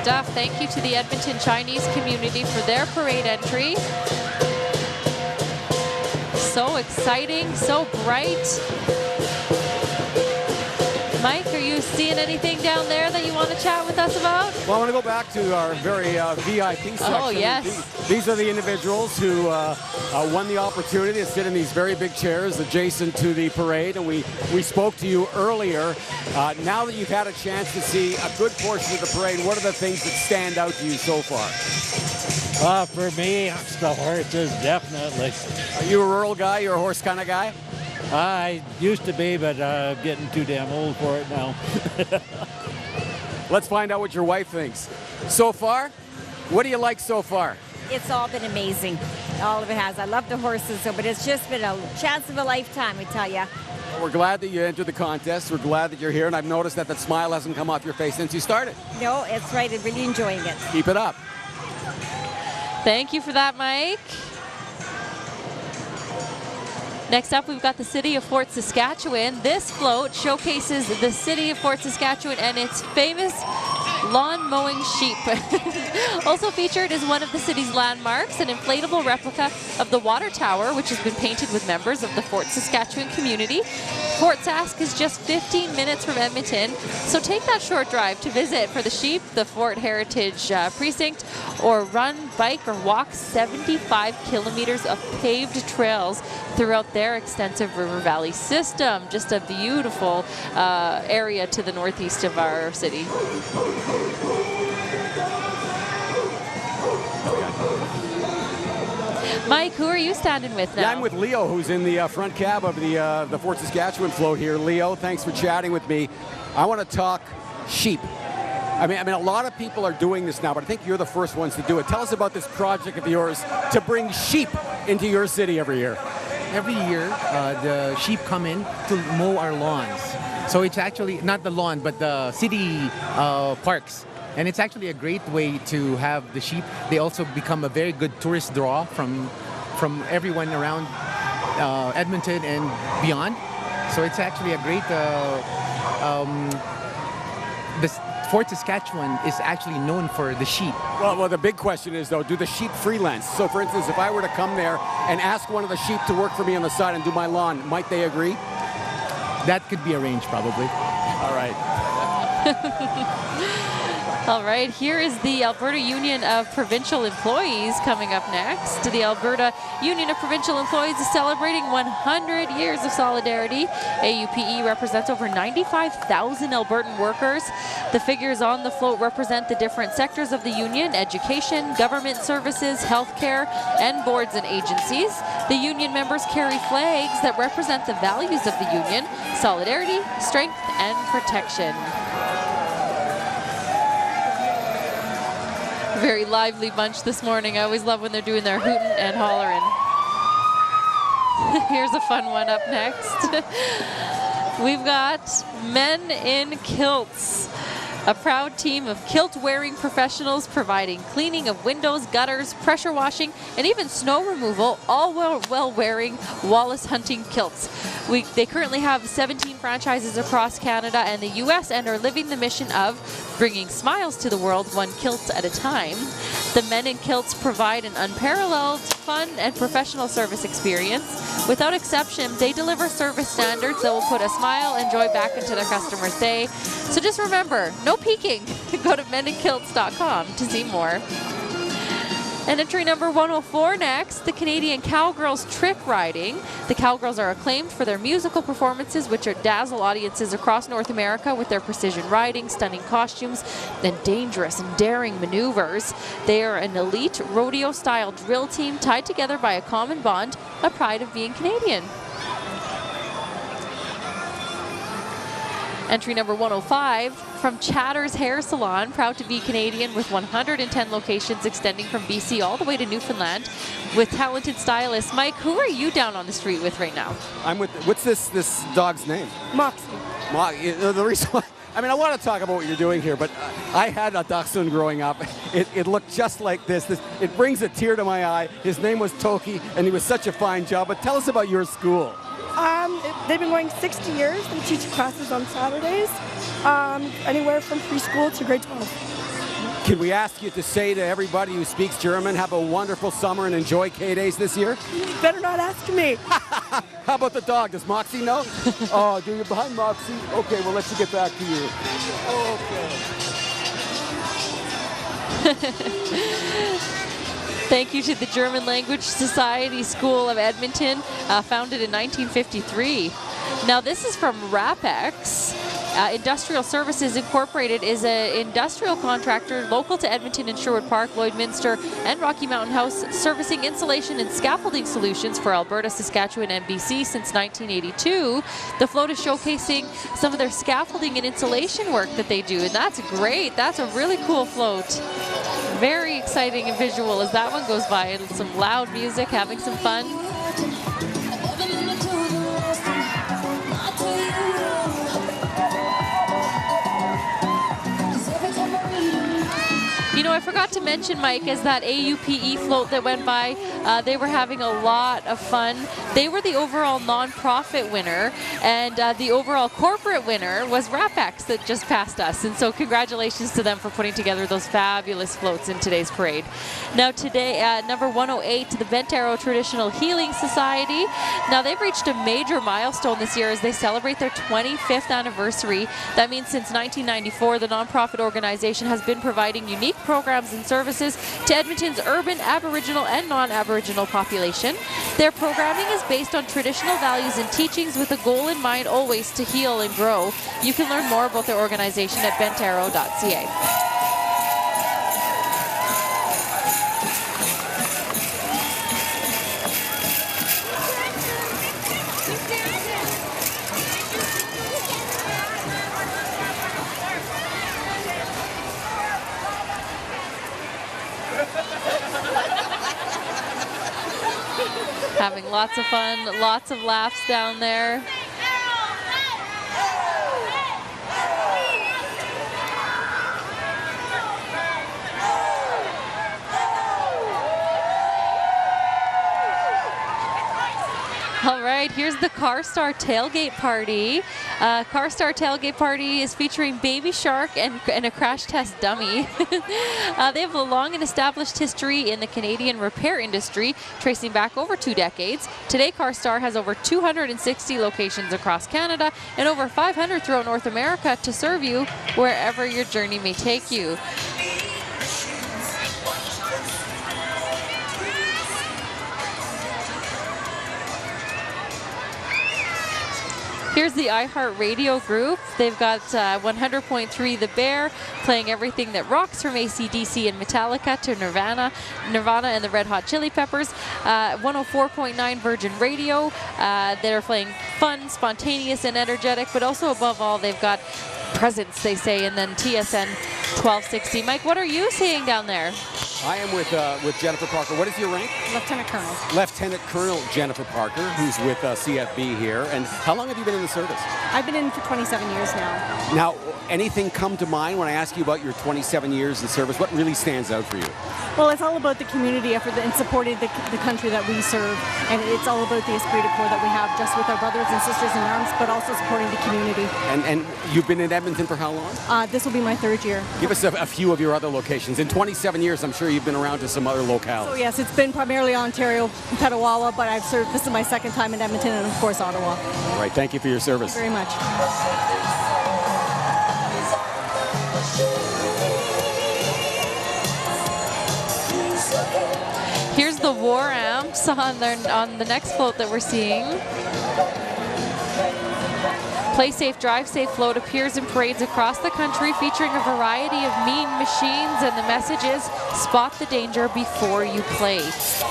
Stuff. Thank you to the Edmonton Chinese community for their parade entry. So exciting, so bright. Mike, are you seeing anything down there that you want to chat with us about? Well, I want to go back to our very VIP section. Oh, yes. These are the individuals who won the opportunity to sit in these very big chairs adjacent to the parade, and we spoke to you earlier. Now that you've had a chance to see a good portion of the parade, what are the things that stand out to you so far? For me, it's the horses, definitely. Are you a rural guy? You're a horse kind of guy? I used to be, but getting too damn old for it now. Let's find out what your wife thinks. So far, what do you like so far? It's all been amazing. All of it has. I love the horses, but it's just been a chance of a lifetime, I tell you. Well, we're glad that you entered the contest. We're glad that you're here, and I've noticed that smile hasn't come off your face since you started. No, it's right. I'm really enjoying it. Keep it up. Thank you for that, Mike. Next up, we've got the City of Fort Saskatchewan. This float showcases the City of Fort Saskatchewan and its famous lawn mowing sheep. Also featured is one of the city's landmarks, an inflatable replica of the water tower, which has been painted with members of the Fort Saskatchewan community. Fort Sask is just 15 minutes from Edmonton, so take that short drive to visit for the sheep, the Fort Heritage Precinct, or run, bike, or walk 75 kilometers of paved trails throughout their extensive river valley system. Just a beautiful area to the northeast of our city. Mike, who are you standing with now? Yeah, I'm with Leo, who's in the front cab of the Fort Saskatchewan float here. Leo, thanks for chatting with me. I want to talk sheep. I mean, a lot of people are doing this now, but I think you're the first ones to do it. Tell us about this project of yours to bring sheep into your city every year? Every year, the sheep come in to mow our lawns. So it's actually not the lawn, but the city parks. And it's actually a great way to have the sheep. They also become a very good tourist draw from everyone around Edmonton and beyond. So it's actually a great... Fort Saskatchewan is actually known for the sheep. Well, the big question is, though, do the sheep freelance? So, for instance, if I were to come there and ask one of the sheep to work for me on the side and do my lawn, might they agree? That could be arranged, probably. All right. All right, here is the Alberta Union of Provincial Employees coming up next. The Alberta Union of Provincial Employees is celebrating 100 years of solidarity. AUPE represents over 95,000 Albertan workers. The figures on the float represent the different sectors of the union: education, government services, healthcare, and boards and agencies. The union members carry flags that represent the values of the union: solidarity, strength, and protection. Very lively bunch this morning. I always love when they're doing their hootin' and hollering. Here's a fun one up next. We've got Men in Kilts, a proud team of kilt-wearing professionals providing cleaning of windows, gutters, pressure washing, and even snow removal, all while wearing Wallace hunting kilts. They currently have 17 franchises across Canada and the U.S. and are living the mission of bringing smiles to the world one kilt at a time. The Men in Kilts provide an unparalleled, fun, and professional service experience. Without exception, they deliver service standards that will put a smile and joy back into their customers' day. So just remember, no peeking. Go to meninkilts.com to see more. And entry number 104 next, the Canadian Cowgirls Trick Riding. The Cowgirls are acclaimed for their musical performances, which dazzle audiences across North America with their precision riding, stunning costumes, and dangerous and daring maneuvers. They are an elite rodeo-style drill team tied together by a common bond, a pride of being Canadian. Entry number 105, from Chatter's Hair Salon, proud to be Canadian with 110 locations extending from BC all the way to Newfoundland with talented stylists. Mike, who are you down on the street with right now? I'm with, what's this dog's name? Moxie. The reason why, I mean, I want to talk about what you're doing here, but I had a Dachshund growing up. It looked just like this. It brings a tear to my eye. His name was Toki, and he was such a fine job. But tell us about your school. They've been going 60 years. They teach classes on Saturdays, anywhere from preschool to grade 12. Can we ask you to say to everybody who speaks German, have a wonderful summer and enjoy K-Days this year? You better not ask me. How about the dog? Does Moxie know? Oh, do you behind Moxie? Okay, we'll let you get back to you. Okay. Thank you to the German Language Society School of Edmonton, founded in 1953. Now this is from Rapex. Industrial Services Incorporated is an industrial contractor local to Edmonton and Sherwood Park, Lloydminster, and Rocky Mountain House, servicing insulation and scaffolding solutions for Alberta, Saskatchewan, and BC since 1982. The float is showcasing some of their scaffolding and insulation work that they do, and that's great. That's a really cool float. Very exciting and visual as that one goes by, and some loud music, having some fun. You know, I forgot to mention, Mike, is that AUPE float that went by, they were having a lot of fun. They were the overall nonprofit winner, and the overall corporate winner was Rapex that just passed us. And so congratulations to them for putting together those fabulous floats in today's parade. Now today, number 108, the Bent Arrow Traditional Healing Society. Now they've reached a major milestone this year as they celebrate their 25th anniversary. That means since 1994, the nonprofit organization has been providing unique programs and services to Edmonton's urban, Aboriginal, and non-Aboriginal population. Their programming is based on traditional values and teachings with a goal in mind always to heal and grow. You can learn more about their organization at bentarrow.ca. Having lots of fun, lots of laughs down there. All right, here's the Car Star Tailgate Party. Car Star Tailgate Party is featuring Baby Shark and a crash test dummy. They have a long and established history in the Canadian repair industry, tracing back over 2 decades. Today, Car Star has over 260 locations across Canada and over 500 throughout North America to serve you wherever your journey may take you. Here's the iHeartRadio group. They've got 100.3 The Bear, playing everything that rocks from AC/DC and Metallica to Nirvana and the Red Hot Chili Peppers. 104.9 Virgin Radio. They're playing fun, spontaneous, and energetic, but also above all, they've got presence, they say, and then TSN 1260. Mike, what are you seeing down there? I am with Jennifer Parker. What is your rank? Lieutenant Colonel. Lieutenant Colonel Jennifer Parker, who's with CFB here. And how long have you been in the service? I've been in for 27 years now. Now, anything come to mind when I ask you about your 27 years in service? What really stands out for you? Well, it's all about the community effort and supporting the country that we serve. And it's all about the esprit de corps that we have just with our brothers and sisters in arms, but also supporting the community. And you've been in Edmonton for how long? This will be my 3rd year. Give us a few of your other locations. In 27 years, I'm sure you've been around to some other locales. So yes, it's been primarily Ontario, Petawawa, but I've served, this is my 2nd time in Edmonton and of course Ottawa. All right, thank you for your service. Thank you very much. Here's the War Amps on the next float that we're seeing. Play Safe, Drive Safe float appears in parades across the country, featuring a variety of mean machines, and the message is, spot the danger before you play.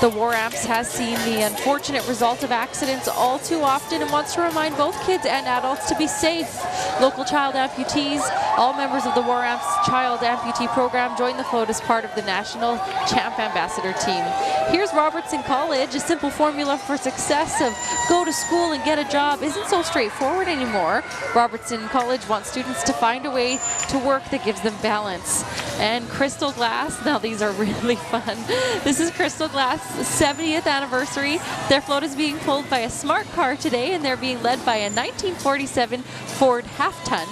The War Amps has seen the unfortunate result of accidents all too often and wants to remind both kids and adults to be safe. Local child amputees, all members of the War Amps Child Amputee Program, join the float as part of the National Champ Ambassador team. Here's Robertson College. A simple formula for success of go to school and get a job isn't so straightforward anymore. Robertson College wants students to find a way to work that gives them balance. And Crystal Glass, now these are really fun. This is Crystal Glass' 70th anniversary. Their float is being pulled by a smart car today, and they're being led by a 1947 Ford half-ton.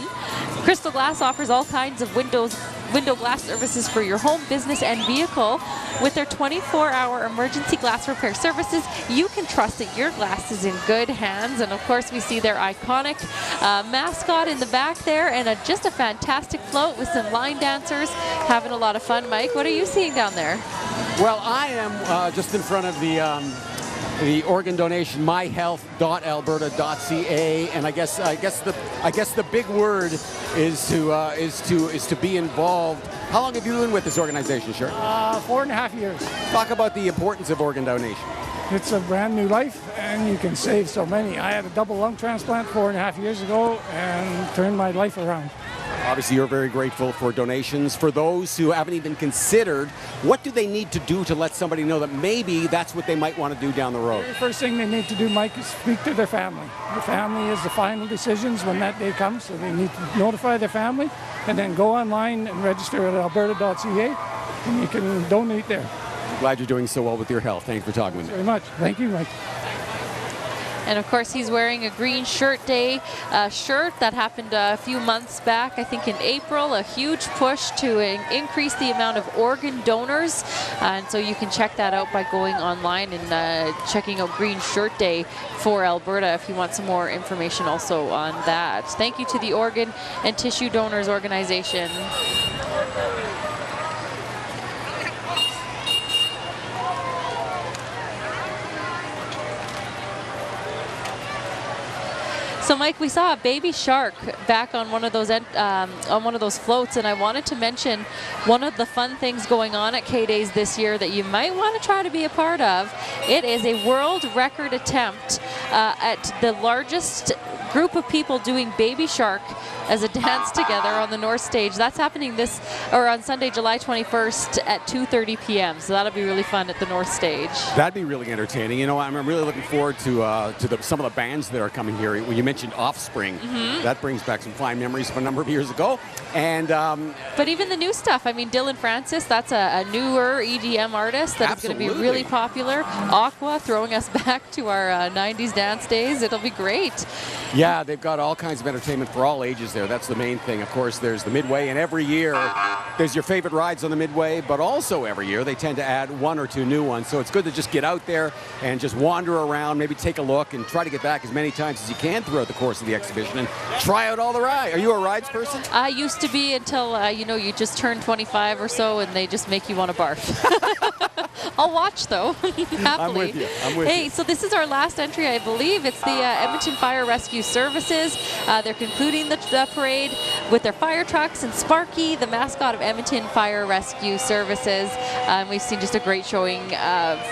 Crystal Glass offers all kinds of window glass services for your home, business, and vehicle. With their 24-hour emergency glass repair services, you can trust that your glass is in good hands. And of course, we see their iconic mascot in the back there, and just a fantastic float with some line dancers having a lot of fun. Mike, what are you seeing down there? Well, I am just in front of the organ donation, myhealth.alberta.ca, and I guess the big word is to be involved. How long have you been with this organization, Sheriff? 4.5 years. Talk about the importance of organ donation. It's a brand new life, and you can save so many. I had a double lung transplant 4.5 years ago and turned my life around. Obviously, you're very grateful for donations. For those who haven't even considered, what do they need to do to let somebody know that maybe that's what they might want to do down the road? The first thing they need to do, Mike, is speak to their family. The family is the final decisions when that day comes, so they need to notify their family and then go online and register at alberta.ca, and you can donate there. Glad you're doing so well with your health. Thanks for talking with me. Very much. Thank you, Mike. And of course, he's wearing a Green Shirt Day shirt that happened a few months back, I think in April, a huge push to increase the amount of organ donors. And so you can check that out by going online and checking out Green Shirt Day for Alberta if you want some more information also on that. Thank you to the Organ and Tissue Donors Organization. So, Mike, we saw a baby shark back on one of those floats, and I wanted to mention one of the fun things going on at K-Days this year that you might want to try to be a part of. It is a world record attempt at the largest group of people doing baby shark as a dance together on the North Stage. That's happening on Sunday, July 21st at 2:30 p.m. So that'll be really fun at the North Stage. That'd be really entertaining. You know, I'm really looking forward to some of the bands that are coming here. When you mentioned Offspring, that brings back some fine memories from a number of years ago. And but even the new stuff. I mean, Dylan Francis, that's a newer EDM artist that is going to be really popular. Aqua throwing us back to our 90s dance days. It'll be great. Yeah, they've got all kinds of entertainment for all ages there. That's the main thing. Of course, there's the Midway, and every year there's your favorite rides on the Midway, but also every year they tend to add one or two new ones. So it's good to just get out there and just wander around, maybe take a look, and try to get back as many times as you can throughout the course of the exhibition and try out all the rides. Are you a rides person? I used to be until, you just turn 25 or so and they just make you want to barf. I'll watch, though, happily. I'm with you. Hey, so this is our last entry, I believe. It's the Edmonton Fire Rescue Services. They're concluding the parade with their fire trucks and Sparky, the mascot of Edmonton Fire Rescue Services. We've seen just a great showing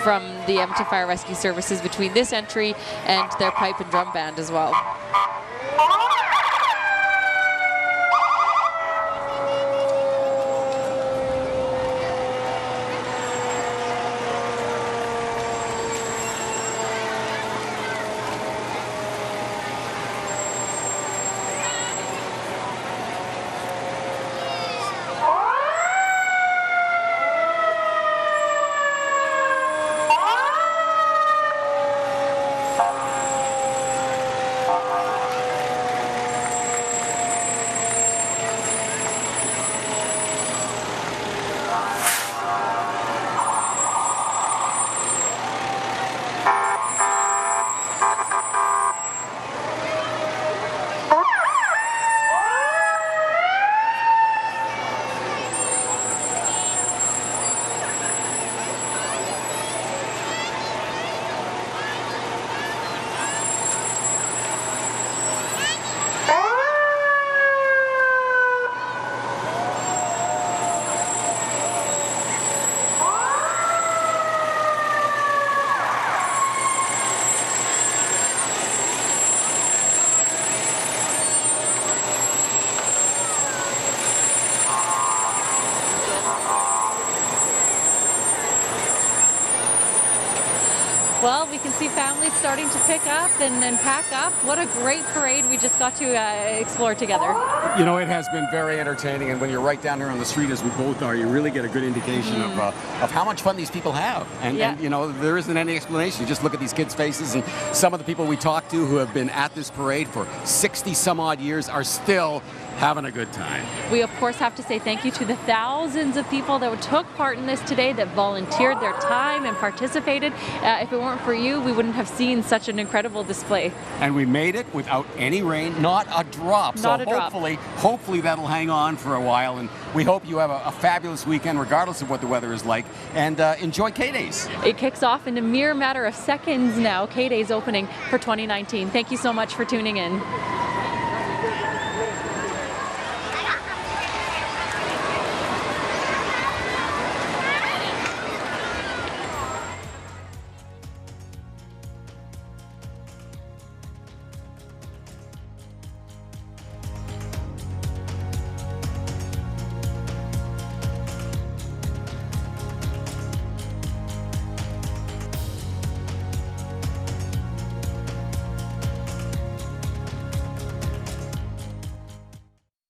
from the Edmonton Fire Rescue Services between this entry and their pipe and drum band as well. Well, we can see families starting to pick up and pack up. What a great parade we just got to explore together. You know, it has been very entertaining, and when you're right down here on the street, as we both are, you really get a good indication of how much fun these people have. And, you know, there isn't any explanation. You just look at these kids' faces, and some of the people we talked to who have been at this parade for 60 some odd years are still having a good time. We, of course, have to say thank you to the thousands of people that took part in this today, that volunteered their time and participated. If it weren't for you, we wouldn't have seen such an incredible display. And we made it without any rain, not a drop. Not a drop. Hopefully that'll hang on for a while, and we hope you have a fabulous weekend regardless of what the weather is like, and enjoy K-Days. It kicks off in a mere matter of seconds now. K-Days opening for 2019. Thank you so much for tuning in.